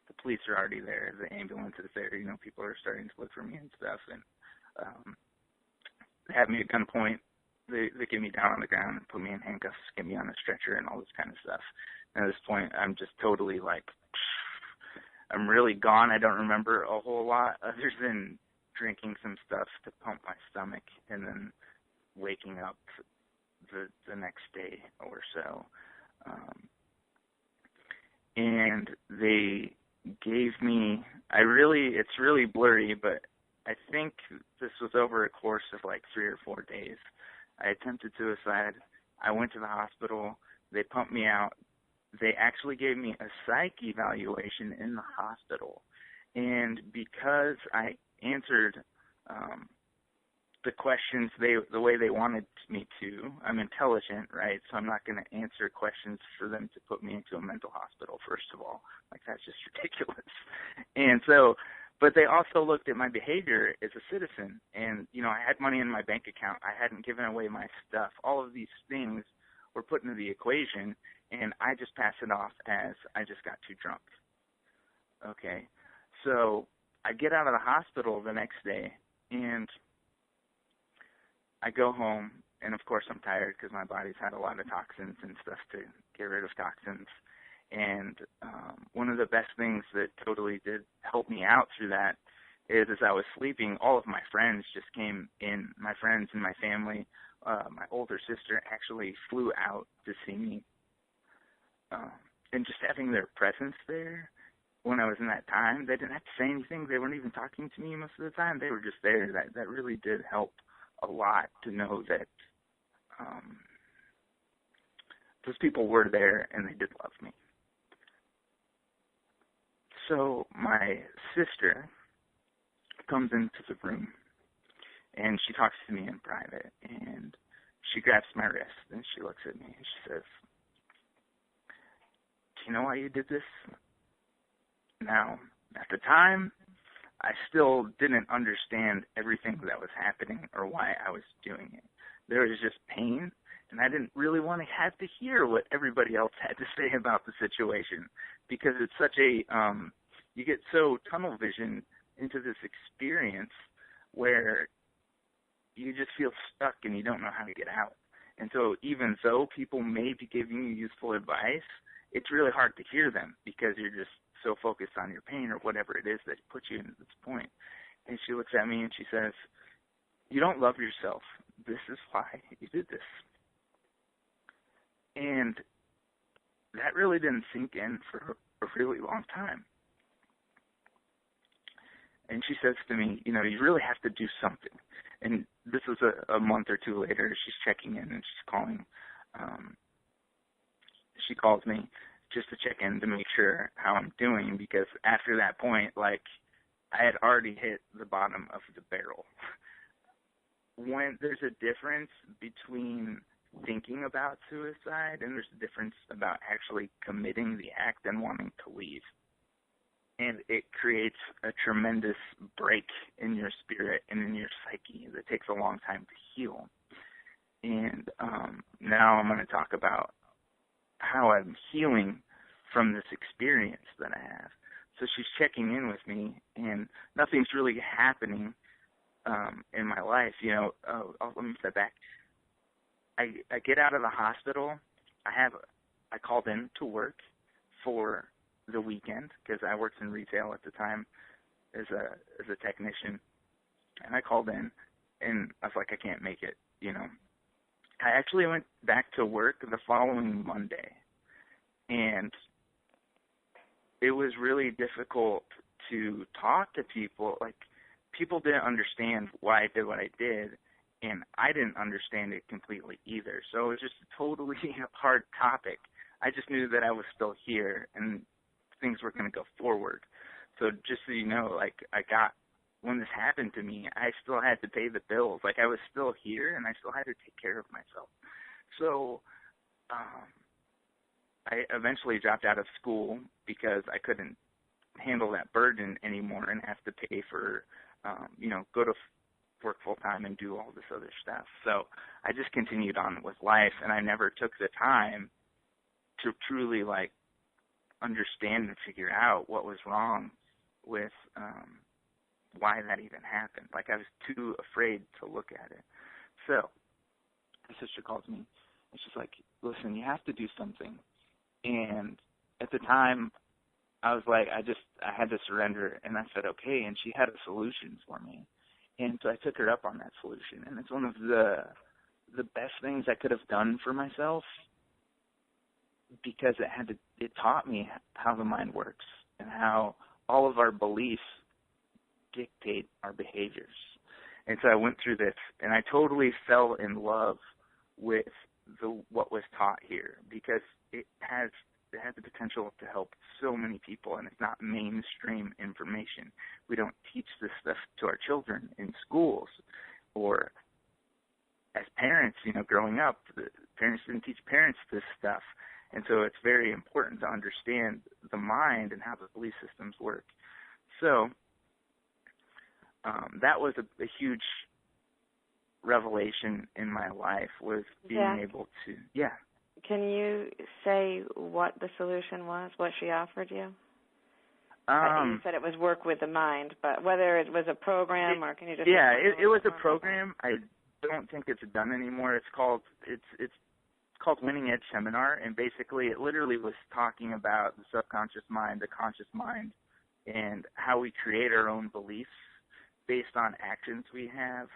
The police are already there, the ambulance is there, people are starting to look for me and stuff, and they have me at gunpoint. They get me down on the ground and put me in handcuffs, get me on a stretcher and all this kind of stuff. And at this point, I'm just totally I'm really gone. I don't remember a whole lot other than drinking some stuff to pump my stomach and then waking up the next day or so. And they gave me, it's really blurry, but I think this was over a course of 3 or 4 days. I attempted suicide. I went to the hospital. They pumped me out. They actually gave me a psych evaluation in the hospital. And because I answered the questions the way they wanted me to, I'm intelligent, right? So I'm not going to answer questions for them to put me into a mental hospital, first of all. That's just ridiculous. And so, but they also looked at my behavior as a citizen. And, I had money in my bank account. I hadn't given away my stuff. All of these things were put into the equation, and I just passed it off as I just got too drunk. Okay. So I get out of the hospital the next day, and I go home, and of course I'm tired because my body's had a lot of toxins and stuff to get rid of toxins. And one of the best things that totally did help me out through that is as I was sleeping, all of my friends just came in, my friends and my family. My older sister actually flew out to see me. And just having their presence there when I was in that time, they didn't have to say anything. They weren't even talking to me most of the time. They were just there. That really did help a lot to know that those people were there and they did love me. So my sister comes into the room and she talks to me in private, and she grabs my wrist and she looks at me and she says, "Do you know why you did this?" Now, at the time, I still didn't understand everything that was happening or why I was doing it. There was just pain, and I didn't really want to have to hear what everybody else had to say about the situation, because it's such a, you get so tunnel vision into this experience where you just feel stuck and you don't know how to get out. And so even though people may be giving you useful advice, it's really hard to hear them because you're just so focused on your pain or whatever it is that puts you into this point. And she looks at me and she says, "You don't love yourself. This is why you did this." And that really didn't sink in for a really long time. And she says to me, "You really have to do something." And this was a month or two later. She's checking in and she's calling. She calls me just to check in to make sure how I'm doing, because after that point, I had already hit the bottom of the barrel. When there's a difference between thinking about suicide and there's a difference about actually committing the act and wanting to leave. And it creates a tremendous break in your spirit and in your psyche that takes a long time to heal. And now I'm going to talk about how I'm healing from this experience that I have. So she's checking in with me, and nothing's really happening in my life. Let me step back. I get out of the hospital. I called in to work for the weekend because I worked in retail at the time as a technician, and I called in, and I was like, I can't make it. I actually went back to work the following Monday, and it was really difficult to talk to people. people didn't understand why I did what I did, and I didn't understand it completely either. So it was just a totally hard topic. I just knew that I was still here and things were going to go forward. So just so you know, like, when this happened to me, I still had to pay the bills. Like, I was still here and I still had to take care of myself. So I eventually dropped out of school because I couldn't handle that burden anymore and have to pay for, go to work full time and do all this other stuff. So I just continued on with life, and I never took the time to truly, like, understand and figure out what was wrong with why that even happened. Like, I was too afraid to look at it. So my sister calls me, and she's like, listen, you have to do something. And at the time, I was like, I had to surrender, and I said, okay, and she had a solution for me. And so I took her up on that solution, and it's one of the best things I could have done for myself, because it taught me how the mind works and how all of our beliefs dictate our behaviors. And so I went through this, and I totally fell in love with what was taught here, because it has the potential to help so many people, and it's not mainstream information. We don't teach this stuff to our children in schools, or as parents, growing up, parents didn't teach parents this stuff. And so it's very important to understand the mind and how the belief systems work. So that was a huge revelation in my life, was being able to,
Can you say what the solution was, what she offered you? You said it was work with the mind, but whether it was a program or can you just...
Yeah, it was a program. I don't think it's done anymore. It's called Winning Edge Seminar, and basically it literally was talking about the subconscious mind, the conscious mind, and how we create our own beliefs based on actions we have.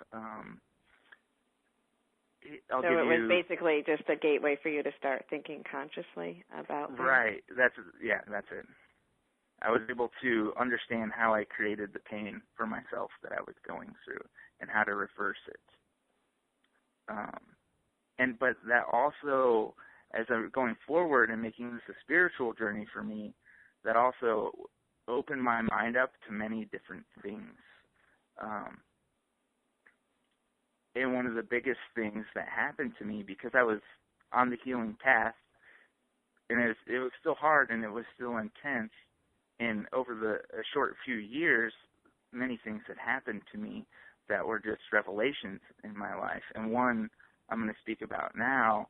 So it was basically just a gateway for you to start thinking consciously about things. Right.
That's it. I was able to understand how I created the pain for myself that I was going through and how to reverse it. But that also, as I'm going forward and making this a spiritual journey for me, that also opened my mind up to many different things. And one of the biggest things that happened to me, because I was on the healing path, and it was still hard and it was still intense, and over a short few years, many things had happened to me that were just revelations in my life. And one I'm going to speak about now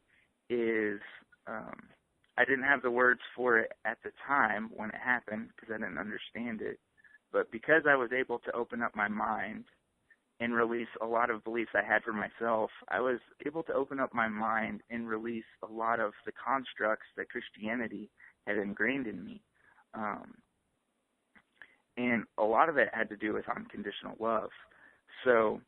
is I didn't have the words for it at the time when it happened because I didn't understand it. But because I was able to open up my mind and release a lot of beliefs I had for myself, I was able to open up my mind and release a lot of the constructs that Christianity had ingrained in me. And a lot of it had to do with unconditional love. So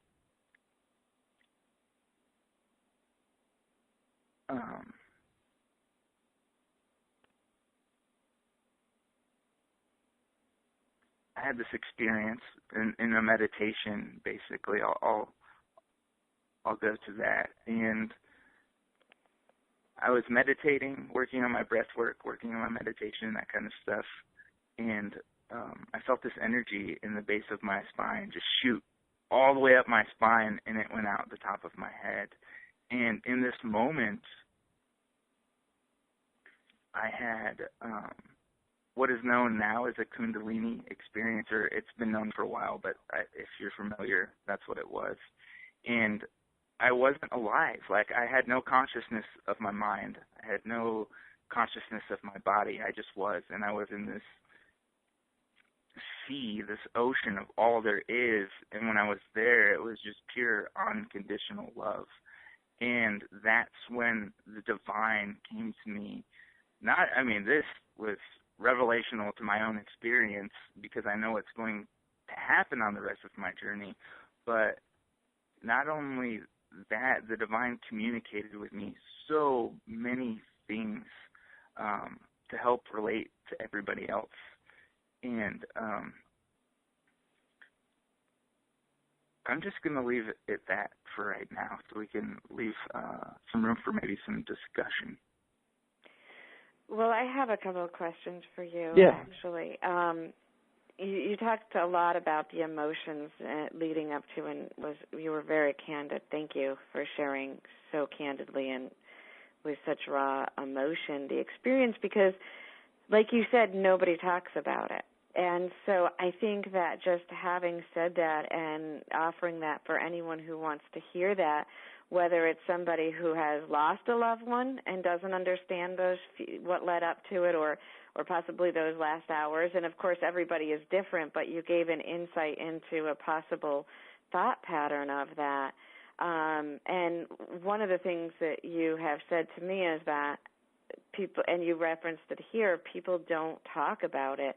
I had this experience in a meditation, basically. I'll go to that. And I was meditating, working on my breath work, working on my meditation, that kind of stuff. And I felt this energy in the base of my spine just shoot all the way up my spine, and it went out the top of my head. And in this moment, I had what is known now as a Kundalini experience, or it's been known for a while, but if you're familiar, that's what it was. And I wasn't alive. Like, I had no consciousness of my mind. I had no consciousness of my body. I just was, and I was in this sea, this ocean of all there is, and when I was there, it was just pure unconditional love. And that's when the divine came to me. This was revelational to my own experience because I know it's going to happen on the rest of my journey, but not only that, the divine communicated with me so many things to help relate to everybody else. And I'm just going to leave it at that for right now so we can leave some room for maybe some discussion.
Well, I have a couple of questions for you,
Yeah.
actually. You talked a lot about the emotions leading up to, and you were very candid. Thank you for sharing so candidly and with such raw emotion the experience, because, like you said, nobody talks about it. And so I think that just having said that and offering that for anyone who wants to hear that, whether it's somebody who has lost a loved one and doesn't understand what led up to it, or possibly those last hours. And, of course, everybody is different, but you gave an insight into a possible thought pattern of that. And one of the things that you have said to me is that people, and you referenced it here, people don't talk about it.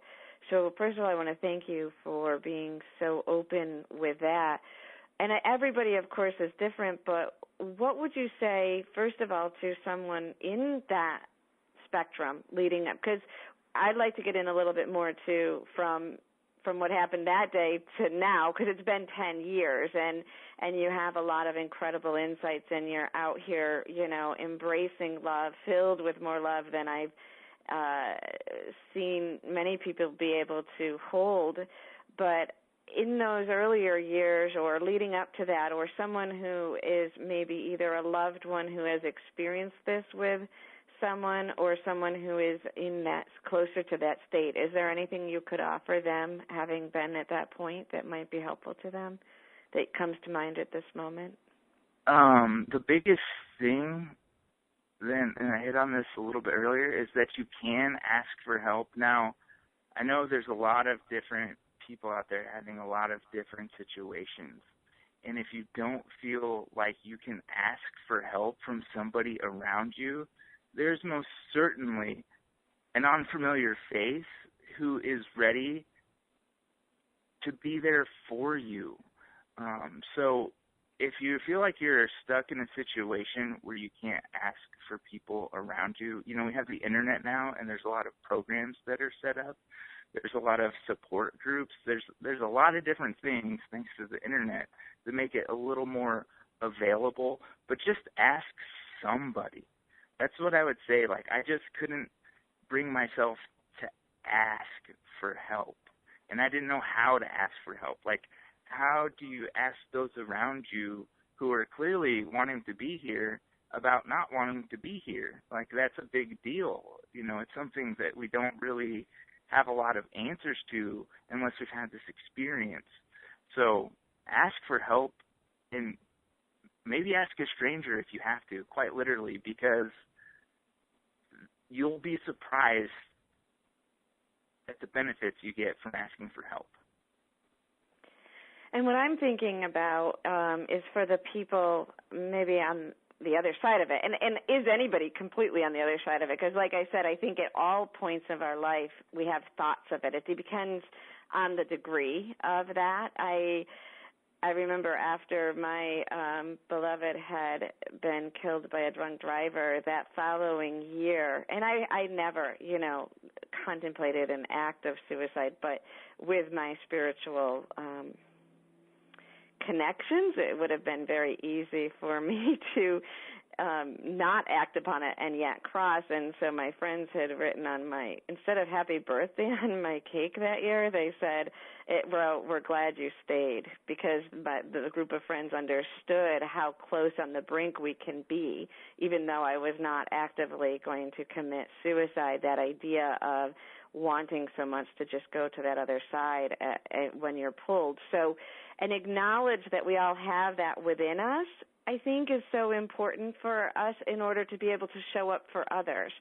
So, first of all, I want to thank you for being so open with that. And everybody, of course, is different, but what would you say, first of all, to someone in that spectrum leading up? Because I'd like to get in a little bit more, too, from what happened that day to now, because it's been 10 years, and you have a lot of incredible insights, and you're out here, embracing love, filled with more love than I've seen many people be able to hold. But in those earlier years or leading up to that, or someone who is maybe either a loved one who has experienced this with someone or someone who is in that closer to that state, is there anything you could offer them, having been at that point, that might be helpful to them, that comes to mind at this moment?
The biggest thing, then, and I hit on this a little bit earlier, is that you can ask for help. Now, I know there's a lot of different people out there having a lot of different situations. And if you don't feel like you can ask for help from somebody around you, there's most certainly an unfamiliar face who is ready to be there for you. So if you feel like you're stuck in a situation where you can't ask for people around you, we have the internet now, and there's a lot of programs that are set up. There's a lot of support groups. There's a lot of different things, thanks to the internet, that make it a little more available. But just ask somebody. That's what I would say. Like, I just couldn't bring myself to ask for help. And I didn't know how to ask for help. Like, how do you ask those around you who are clearly wanting to be here about not wanting to be here? Like, that's a big deal. It's something that we don't really have a lot of answers to unless we've had this experience. So ask for help, and maybe ask a stranger if you have to, quite literally, because you'll be surprised at the benefits you get from asking for help.
And what I'm thinking about is for the people maybe on the other side of it. And is anybody completely on the other side of it? Because like I said, I think at all points of our life we have thoughts of it. It depends on the degree of that. I remember after my beloved had been killed by a drunk driver, that following year, and I never, contemplated an act of suicide, but with my spiritual connections, it would have been very easy for me to not act upon it and yet cross. And so my friends had written on instead of happy birthday on my cake that year, they said, we're glad you stayed, because the group of friends understood how close on the brink we can be, even though I was not actively going to commit suicide. That idea of wanting so much to just go to that other side when you're pulled. So, and acknowledge that we all have that within us, I think, is so important for us in order to be able to show up for others.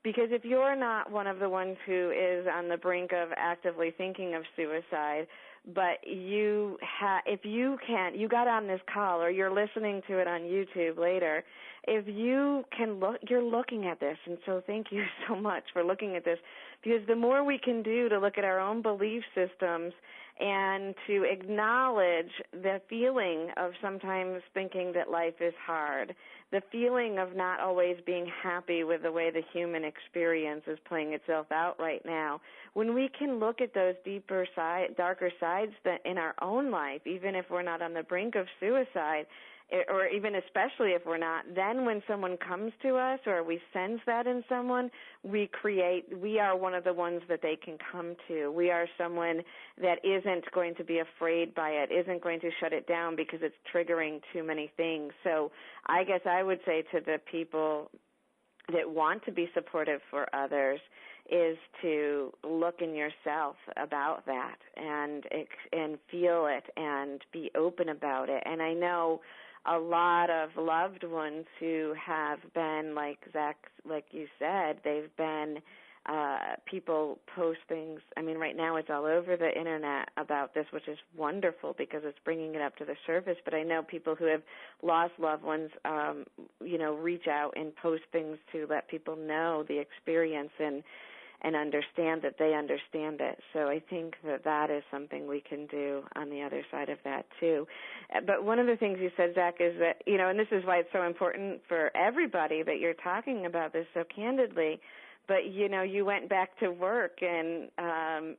Because if you're not one of the ones who is on the brink of actively thinking of suicide, but if you can't, you got on this call or you're listening to it on YouTube later, if you can look, you're looking at this, and so thank you so much for looking at this, because the more we can do to look at our own belief systems and to acknowledge the feeling of sometimes thinking that life is hard, the feeling of not always being happy with the way the human experience is playing itself out right now, when we can look at those darker sides that in our own life, even if we're not on the brink of suicide, or even especially if we're not, then when someone comes to us or we sense that in someone, we are one of the ones that they can come to. We are someone that isn't going to be afraid by it, isn't going to shut it down because it's triggering too many things. So I guess I would say to the people that want to be supportive for others is to look in yourself about that and feel it and be open about it. And I know a lot of loved ones who have been, like Zach, like you said, they've been people post things. I mean, right now it's all over the internet about this, which is wonderful because it's bringing it up to the surface. But I know people who have lost loved ones, reach out and post things to let people know the experience and understand that they understand it. So I think that is something we can do on the other side of that too. But one of the things you said, Zach, is that, and this is why it's so important for everybody that you're talking about this so candidly, but, you went back to work and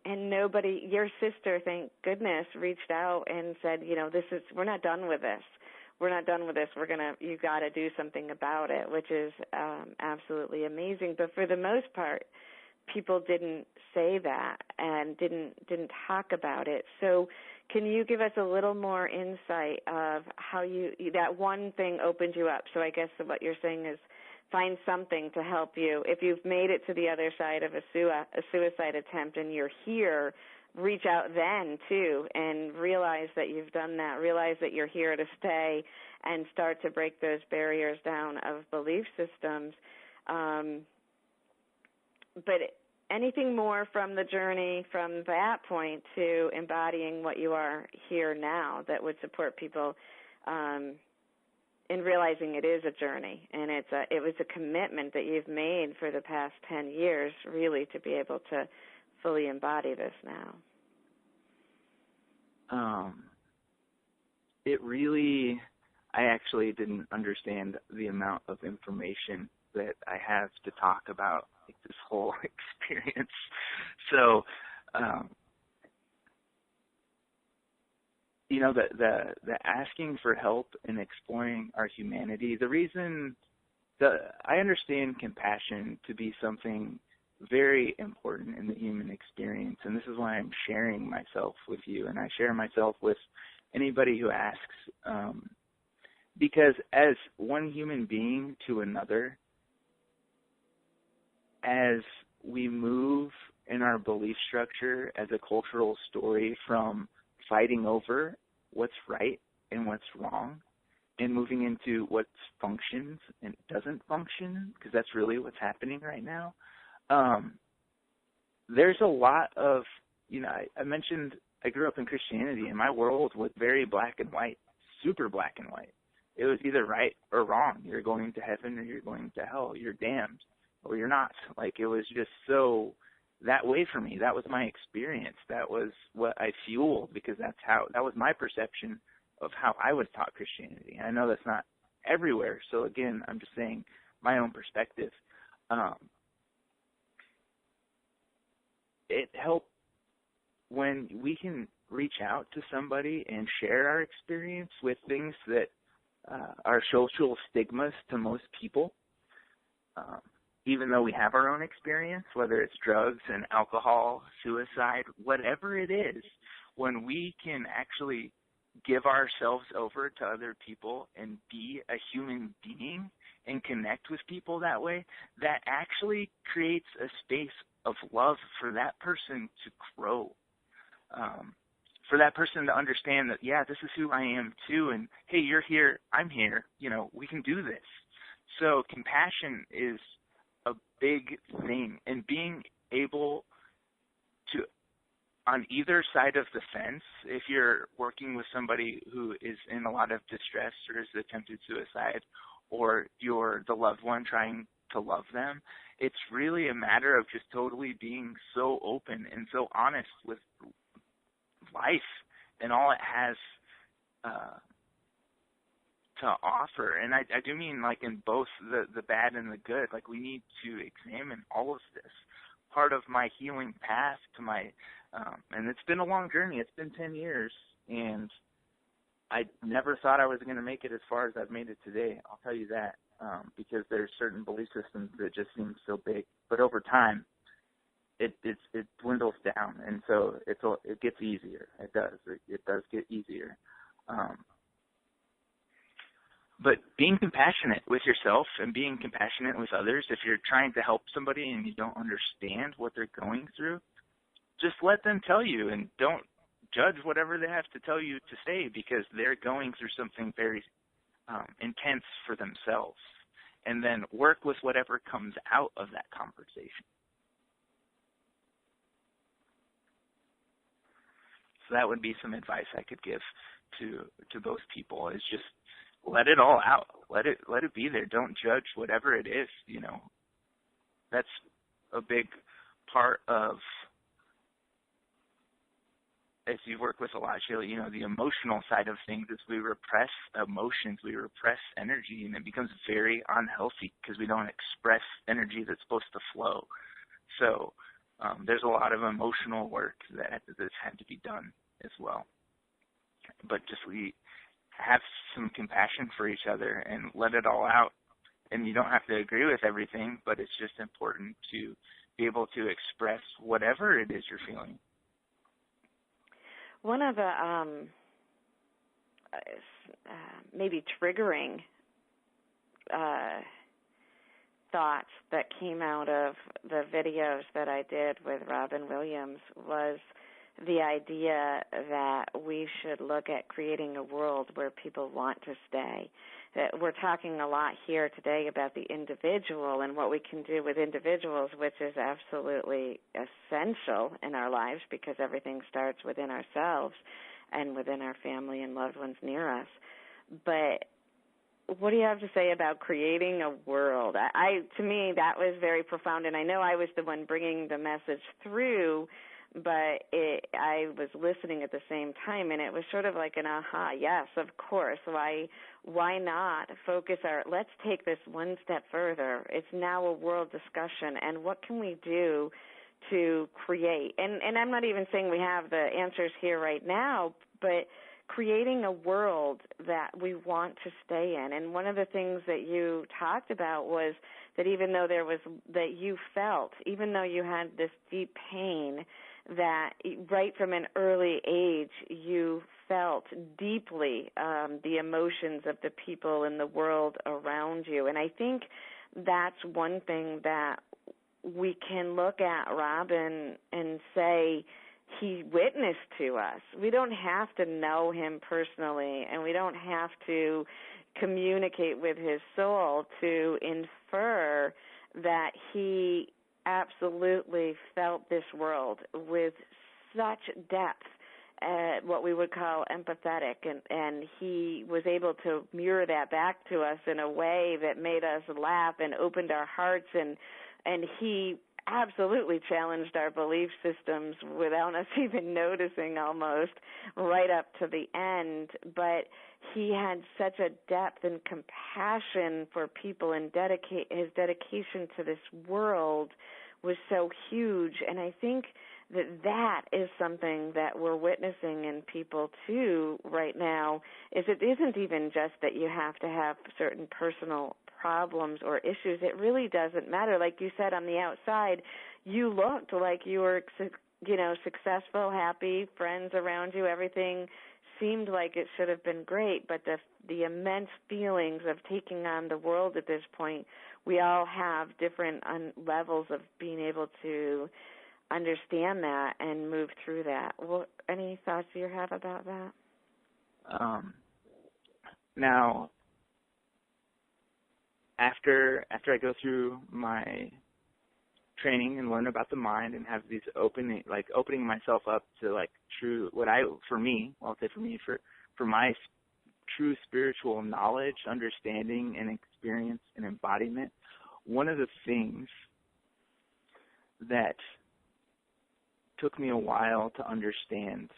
nobody, your sister, thank goodness, reached out and said, we're not done with this. We're not done with this. You got to do something about it, which is absolutely amazing. But for the most part, people didn't say that and didn't talk about it. So can you give us a little more insight of how that one thing opened you up? So I guess what you're saying is find something to help you. If you've made it to the other side of a suicide attempt and you're here, reach out then too and realize that you've done that, realize that you're here to stay and start to break those barriers down of belief systems. But anything more from the journey from that point to embodying what you are here now that would support people in realizing it is a journey and it was a commitment that you've made for the past 10 years really to be able to fully embody this now?
I actually didn't understand the amount of information that I have to talk about this whole experience. So, the asking for help and exploring our humanity, the reason I understand compassion to be something very important in the human experience, and this is why I'm sharing myself with you, and I share myself with anybody who asks, because as one human being to another, as we move in our belief structure as a cultural story from fighting over what's right and what's wrong and moving into what functions and doesn't function, because that's really what's happening right now, there's a lot of, I mentioned I grew up in Christianity, and my world was very black and white, super black and white. It was either right or wrong. You're going to heaven or you're going to hell. You're damned or you're not. Like, it was just so that way for me. That was my experience. That was what I fueled, because that was my perception of how I was taught Christianity. I know that's not everywhere. So again, I'm just saying my own perspective. It helped when we can reach out to somebody and share our experience with things that are social stigmas to most people, even though we have our own experience, whether it's drugs and alcohol, suicide, whatever it is, when we can actually give ourselves over to other people and be a human being and connect with people that way, that actually creates a space of love for that person to grow, for that person to understand that, yeah, this is who I am too, and hey, you're here, I'm here, we can do this. So compassion is a big thing, and being able to, on either side of the fence, if you're working with somebody who is in a lot of distress or has attempted suicide, or you're the loved one trying to love them, it's really a matter of just totally being so open and so honest with life and all it has to offer. And I do mean like in both the bad and the good. Like we need to examine all of this. Part of my healing path to my, and it's been a long journey. It's been 10 years, and I never thought I was going to make it as far as I've made it today. I'll tell you that, because there's certain belief systems that just seem so big. But over time, it dwindles down, and so it gets easier. It does. It does get easier. But being compassionate with yourself and being compassionate with others, if you're trying to help somebody and you don't understand what they're going through, just let them tell you, and don't judge whatever they have to tell you to say, because they're going through something very intense for themselves. And then work with whatever comes out of that conversation. So that would be some advice I could give to both people, is just let it all out. Let it be there. Don't judge whatever it is, you know. That's a big part of, as you work with a lot, Sheila, you know, the emotional side of things is we repress emotions, we repress energy, and it becomes very unhealthy because we don't express energy that's supposed to flow. So there's a lot of emotional work that's had to be done as well. But just we have some compassion for each other and let it all out. And you don't have to agree with everything, but it's just important to be able to express whatever it is you're feeling.
One of the maybe triggering thoughts that came out of the videos that I did with Robin Williams was the idea that we should look at creating a world where people want to stay. That we're talking a lot here today about the individual and what we can do with individuals, which is absolutely essential in our lives because everything starts within ourselves and within our family and loved ones near us. But what do you have to say about creating a world? To me, that was very profound, and I know I was the one bringing the message through, but I was listening at the same time, and it was sort of like an aha, yes, of course. Why not focus let's take this one step further. It's now a world discussion, and what can we do to create? And I'm not even saying we have the answers here right now, but creating a world that we want to stay in. And one of the things that you talked about was that even though you felt, even though you had this deep pain, that right from an early age you felt deeply the emotions of the people in the world around you. And I think that's one thing that we can look at Robin and say he witnessed to us. We don't have to know him personally, and we don't have to communicate with his soul to infer that he absolutely felt this world with such depth, what we would call empathetic, and he was able to mirror that back to us in a way that made us laugh and opened our hearts, and he absolutely challenged our belief systems without us even noticing, almost right up to the end. But he had such a depth and compassion for people, and his dedication to this world was so huge. And I think that is something that we're witnessing in people too right now, is it isn't even just that you have to have certain personal problems or issues. It really doesn't matter. Like you said, on the outside, you looked like you were, successful, happy, friends around you. Everything seemed like it should have been great, but the immense feelings of taking on the world at this point, we all have different levels of being able to understand that and move through that. Any thoughts you have about that?
Now, after I go through my training and learn about the mind and have these opening myself up to true, for my true spiritual knowledge, understanding, and experience and embodiment, one of the things that took me a while to understand,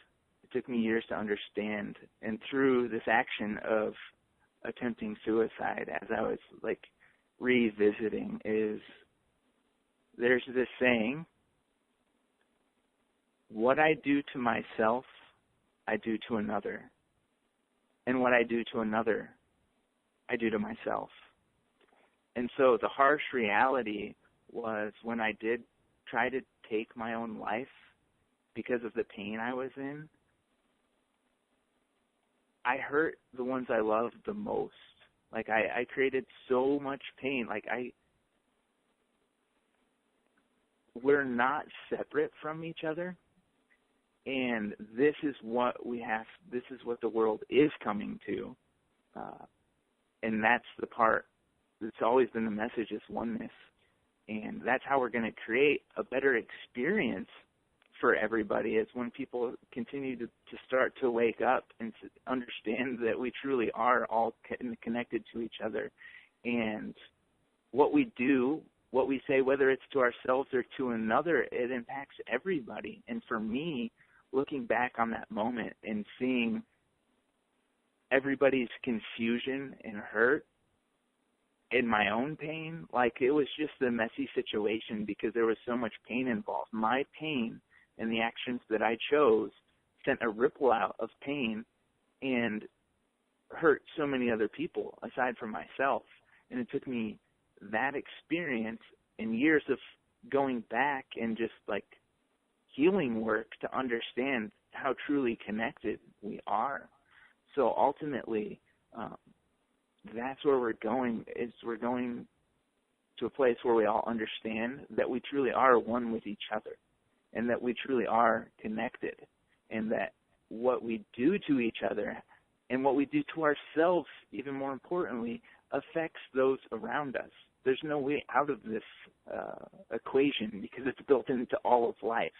it took me years to understand, and through this action of attempting suicide, as I was like revisiting, is there's this saying, what I do to myself, I do to another. And what I do to another, I do to myself. And so the harsh reality was when I did try to take my own life because of the pain I was in, I hurt the ones I loved the most. Like I created so much pain. Like we're not separate from each other. And this is what this is what the world is coming to. And that's the part that's always been the message, is oneness. And that's how we're going to create a better experience for everybody, is when people continue to start to wake up and to understand that we truly are all connected to each other. And what we do, what we say, whether it's to ourselves or to another, it impacts everybody. And for me, looking back on that moment and seeing everybody's confusion and hurt in my own pain, like it was just a messy situation because there was so much pain involved. My pain and the actions that I chose sent a ripple out of pain and hurt so many other people aside from myself. And it took me that experience and years of going back and just like healing work to understand how truly connected we are. So ultimately, that's where we're going, is we're going to a place where we all understand that we truly are one with each other and that we truly are connected, and that what we do to each other and what we do to ourselves, even more importantly, affects those around us. There's no way out of this equation because it's built into all of life.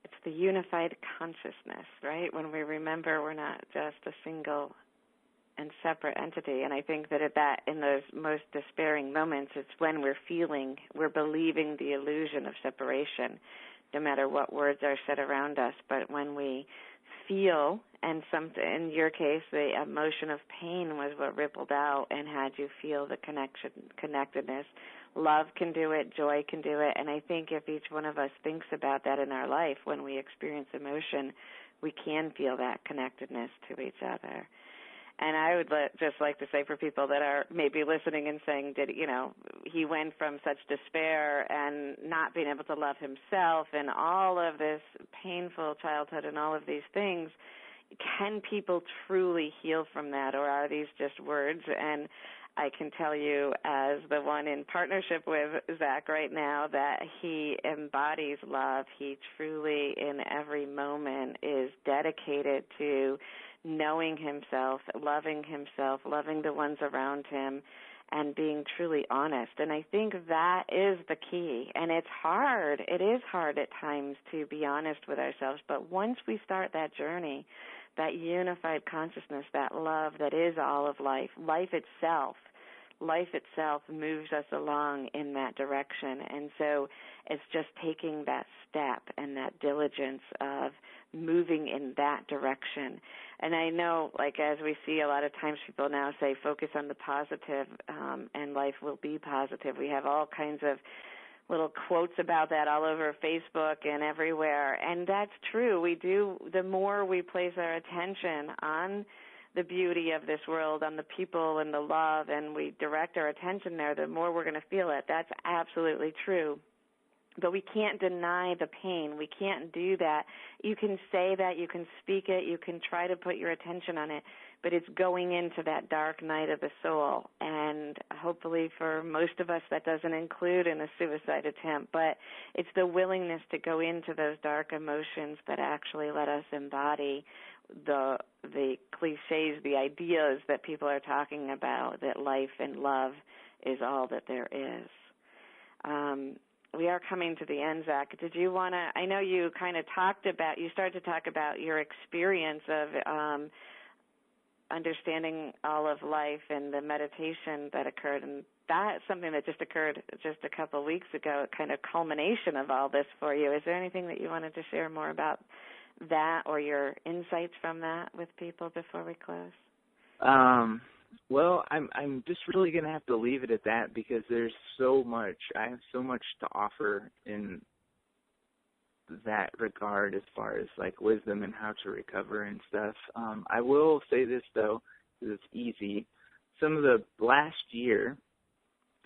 It's the unified consciousness, right? When we remember we're not just a single and separate entity. And I think that in those most despairing moments, it's when we're believing the illusion of separation, no matter what words are said around us. But when we feel, and in your case, the emotion of pain was what rippled out and had you feel the connectedness. Love can do it, joy can do it, and I think if each one of us thinks about that in our life, when we experience emotion, we can feel that connectedness to each other. And I would just like to say, for people that are maybe listening and saying, he went from such despair and not being able to love himself and all of this painful childhood and all of these things, can people truly heal from that, or are these just words? And I can tell you, as the one in partnership with Zach right now, that he embodies love. He truly, in every moment, is dedicated to knowing himself, loving the ones around him, and being truly honest. And I think that is the key. And it's hard. It is hard at times to be honest with ourselves. But once we start that journey, that unified consciousness, that love that is all of life, life itself moves us along in that direction. And so it's just taking that step and that diligence of moving in that direction. And I know, like, as we see a lot of times, people now say focus on the positive, and life will be positive. We have all kinds of little quotes about that all over Facebook and everywhere. And that's true. We do, the more we place our attention on the beauty of this world, on the people and the love, and we direct our attention there, the more we're going to feel it. That's absolutely true. But we can't deny the pain. We can't do that. You can say that, you can speak it, you can try to put your attention on it, but it's going into that dark night of the soul. And hopefully for most of us that doesn't include in a suicide attempt, but it's the willingness to go into those dark emotions that actually let us embody the cliches, the ideas that people are talking about, that life and love is all that there is. We are coming to the end, Zach. Did you want to, I know you kind of you started to talk about your experience of understanding all of life and the meditation that occurred, and that's something that just occurred just a couple of weeks ago, kind of culmination of all this for you. Is there anything that you wanted to share more about that or your insights from that with people before we close?
Well, I'm just really going to have to leave it at that because there's so much. I have so much to offer in that regard as far as like wisdom and how to recover and stuff. I will say this though, because it's easy. Some of the last year,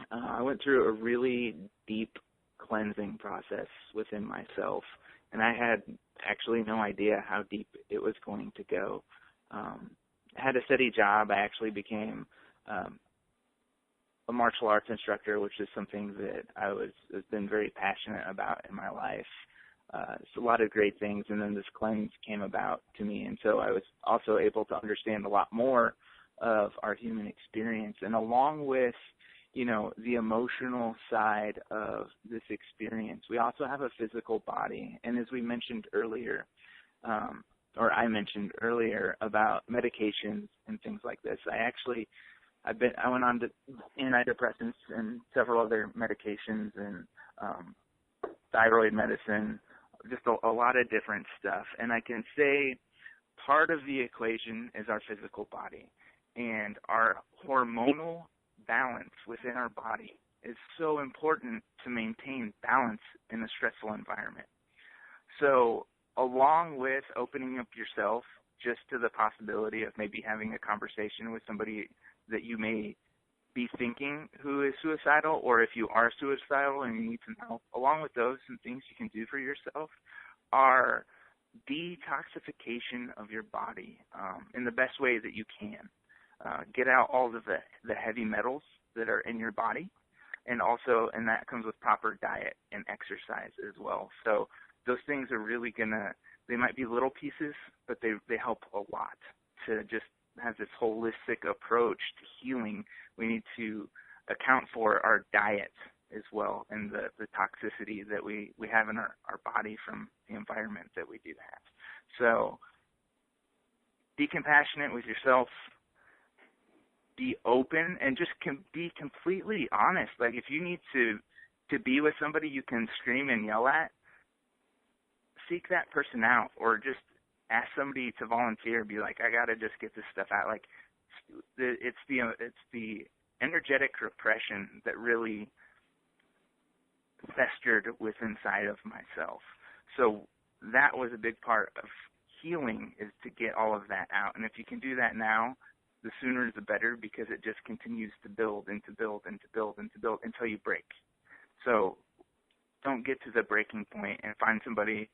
I went through a really deep cleansing process within myself, and I had actually no idea how deep it was going to go. I had a steady job. I actually became a martial arts instructor, which is something that has been very passionate about in my life. It's a lot of great things, and then this cleanse came about to me, and so I was also able to understand a lot more of our human experience, and along with, you know, the emotional side of this experience, we also have a physical body, and as we mentioned earlier, or I mentioned earlier about medications and things like this, I went on to antidepressants and several other medications and thyroid medicine, just a lot of different stuff. And I can say part of the equation is our physical body, and our hormonal balance within our body is so important to maintain balance in a stressful environment. So along with opening up yourself just to the possibility of maybe having a conversation with somebody that you may be thinking who is suicidal, or if you are suicidal and you need some help, along with those, some things you can do for yourself are detoxification of your body in the best way that you can. Get out all of the heavy metals that are in your body, and that comes with proper diet and exercise as well. So those things are really they might be little pieces, but they help a lot to just have this holistic approach to healing. We need to account for our diet as well, and the toxicity that we have in our body from the environment that we do have. So be compassionate with yourself, be open, and just be completely honest. Like if you need to be with somebody you can scream and yell at, seek that person out, or just ask somebody to volunteer. Be like, I gotta just get this stuff out. Like it's the energetic repression that really festered within inside of myself. So that was a big part of healing, is to get all of that out. And if you can do that now, the sooner the better, because it just continues to build and to build and to build and to build until you break. So don't get to the breaking point, and find somebody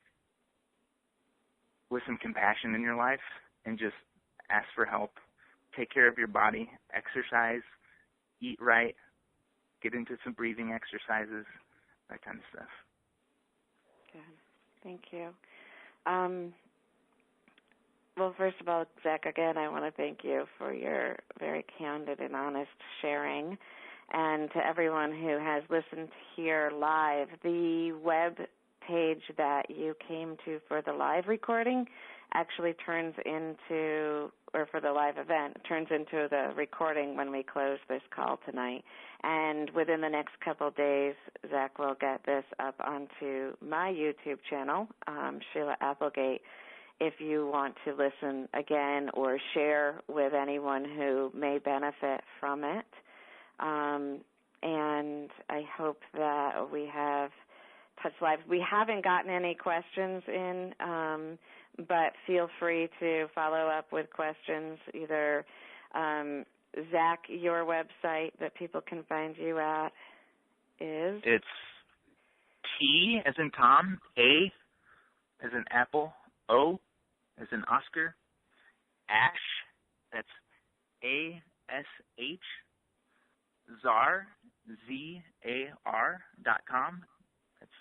with some compassion in your life and just ask for help. Take care of your body, exercise, eat right, get into some breathing exercises, that kind of stuff.
Good. Thank you. Well, first of all, Zach, again, I want to thank you for your very candid and honest sharing. And to everyone who has listened here live, the web page that you came to for the live recording actually turns into, or for the live event, turns into the recording when we close this call tonight. And within the next couple of days, Zach will get this up onto my YouTube channel, Sheila Applegate, if you want to listen again or share with anyone who may benefit from it. And I hope that we have touched lives. We haven't gotten any questions in, but feel free to follow up with questions. Either, Zach, your website that people can find you at is? It's
T as in Tom, A as in Apple, O as in Oscar, Ash, that's ASH, Zar, ZAR.com. That's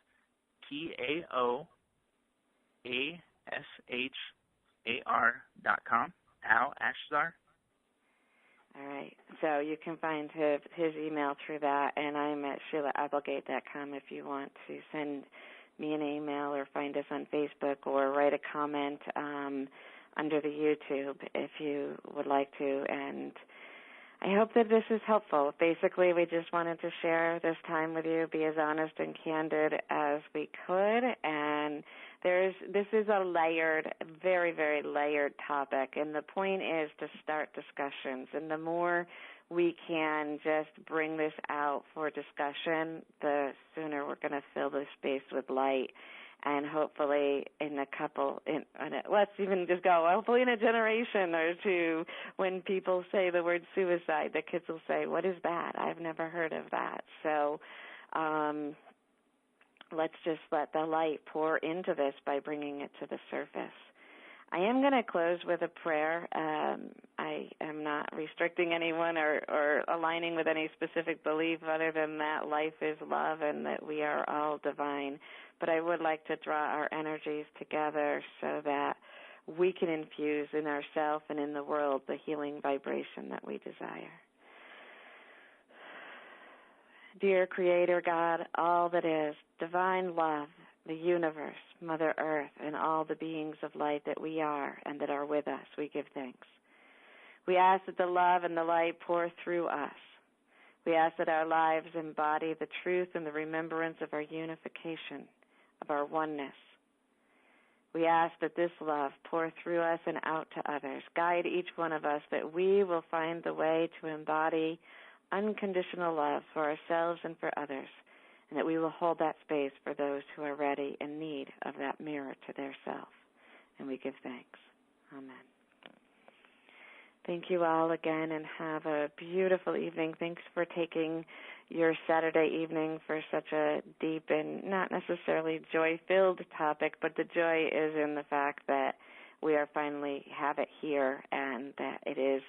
TAOASHAR.com. Al Ashzar.
All right. So you can find his email through that, and I'm at SheilaApplegate.com if you want to send me an email or find us on Facebook or write a comment under the YouTube if you would like to. And I hope that this is helpful. Basically, we just wanted to share this time with you, be as honest and candid as we could, and this is a layered, very, very layered topic, and the point is to start discussions, and the more we can just bring this out for discussion, the sooner we're going to fill this space with light. And hopefully let's even just go, hopefully in a generation or two, when people say the word suicide, the kids will say, what is that? I've never heard of that. So let's just let the light pour into this by bringing it to the surface. I am going to close with a prayer. I am not restricting anyone or aligning with any specific belief other than that life is love and that we are all divine. But I would like to draw our energies together so that we can infuse in ourselves and in the world the healing vibration that we desire. Dear Creator God, all that is, divine love, the universe, Mother Earth, and all the beings of light that we are and that are with us, we give thanks. We ask that the love and the light pour through us. We ask that our lives embody the truth and the remembrance of our unification, of our oneness. We ask that this love pour through us and out to others. Guide each one of us that we will find the way to embody unconditional love for ourselves and for others, and that we will hold that space for those who are ready in need of that mirror to their self. And we give thanks. Amen. Thank you all again, and have a beautiful evening. Thanks for taking your Saturday evening for such a deep and not necessarily joy-filled topic, but the joy is in the fact that we are finally have it here and that it is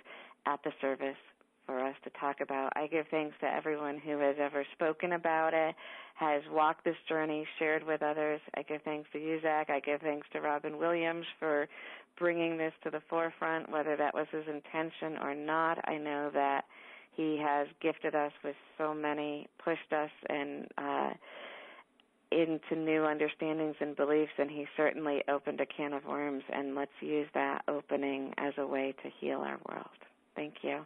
at the service for us to talk about. I give thanks to everyone who has ever spoken about it, has walked this journey, shared with others. I give thanks to you, Zach. I give thanks to Robin Williams for bringing this to the forefront, whether that was his intention or not. I know that he has gifted us with so many, pushed us and into new understandings and beliefs, and he certainly opened a can of worms, and let's use that opening as a way to heal our world. Thank you.